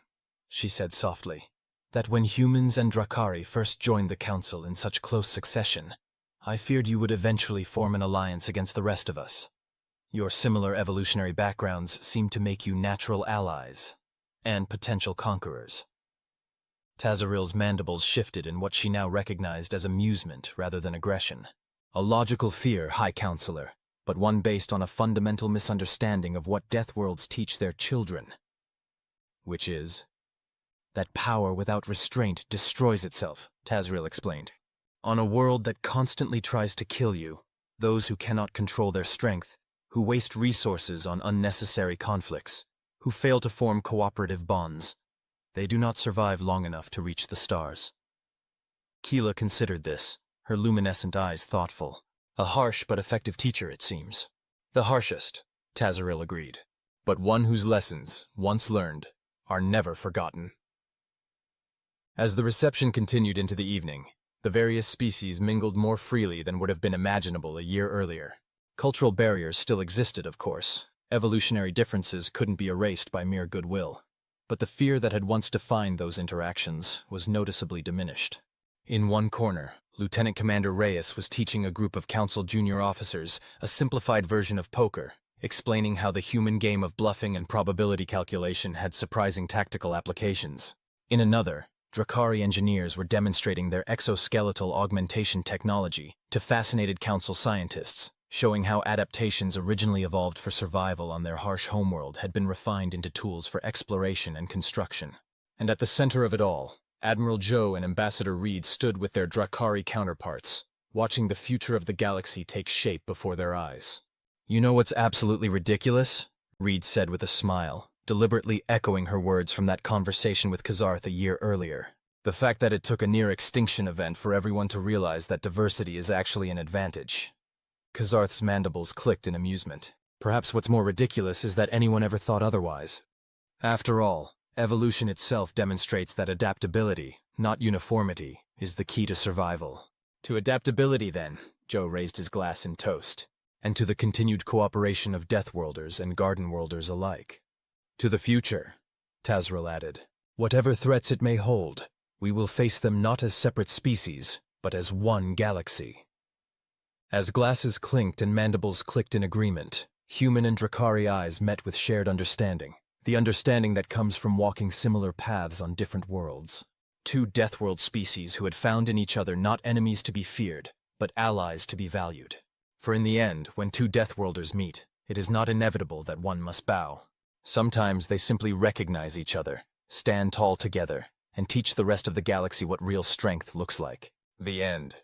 she said softly, "that when humans and Dra'kari first joined the Council in such close succession, I feared you would eventually form an alliance against the rest of us. Your similar evolutionary backgrounds seem to make you natural allies and potential conquerors." Tazriel's mandibles shifted in what she now recognized as amusement rather than aggression. "A logical fear, High Counselor, but one based on a fundamental misunderstanding of what Deathworlds teach their children. Which is that power without restraint destroys itself," Tazriel explained. "On a world that constantly tries to kill you, those who cannot control their strength, who waste resources on unnecessary conflicts, who fail to form cooperative bonds, They do not survive long enough to reach the stars. Keela considered this, her luminescent eyes thoughtful. A harsh but effective teacher, it seems. The harshest, Tazaril agreed, but one whose lessons, once learned, are never forgotten. As the reception continued into the evening, the various species mingled more freely than would have been imaginable a year earlier. Cultural barriers still existed, of course. Evolutionary differences couldn't be erased by mere goodwill. But the fear that had once defined those interactions was noticeably diminished. In one corner, Lieutenant Commander Reyes was teaching a group of Council junior officers a simplified version of poker, explaining how the human game of bluffing and probability calculation had surprising tactical applications. In another, Dra'kari engineers were demonstrating their exoskeletal augmentation technology to fascinated Council scientists, showing how adaptations originally evolved for survival on their harsh homeworld had been refined into tools for exploration and construction. And at the center of it all, Admiral Zhou and Ambassador Reed stood with their Dra'kari counterparts, watching the future of the galaxy take shape before their eyes. "You know what's absolutely ridiculous?" Reed said with a smile, deliberately echoing her words from that conversation with Kazarth a year earlier. "The fact that it took a near-extinction event for everyone to realize that diversity is actually an advantage." Kazarth's mandibles clicked in amusement. "Perhaps what's more ridiculous is that anyone ever thought otherwise. After all, evolution itself demonstrates that adaptability, not uniformity, is the key to survival." "To adaptability, then," Zhou raised his glass in toast. "And to the continued cooperation of Deathworlders and Garden-Worlders alike." "To the future," Tazril added. "Whatever threats it may hold, we will face them not as separate species, but as one galaxy." As glasses clinked and mandibles clicked in agreement, human and Dra'kari eyes met with shared understanding. The understanding that comes from walking similar paths on different worlds. Two Deathworld species who had found in each other not enemies to be feared, but allies to be valued. For in the end, when two Deathworlders meet, it is not inevitable that one must bow. Sometimes they simply recognize each other, stand tall together, and teach the rest of the galaxy what real strength looks like. The end.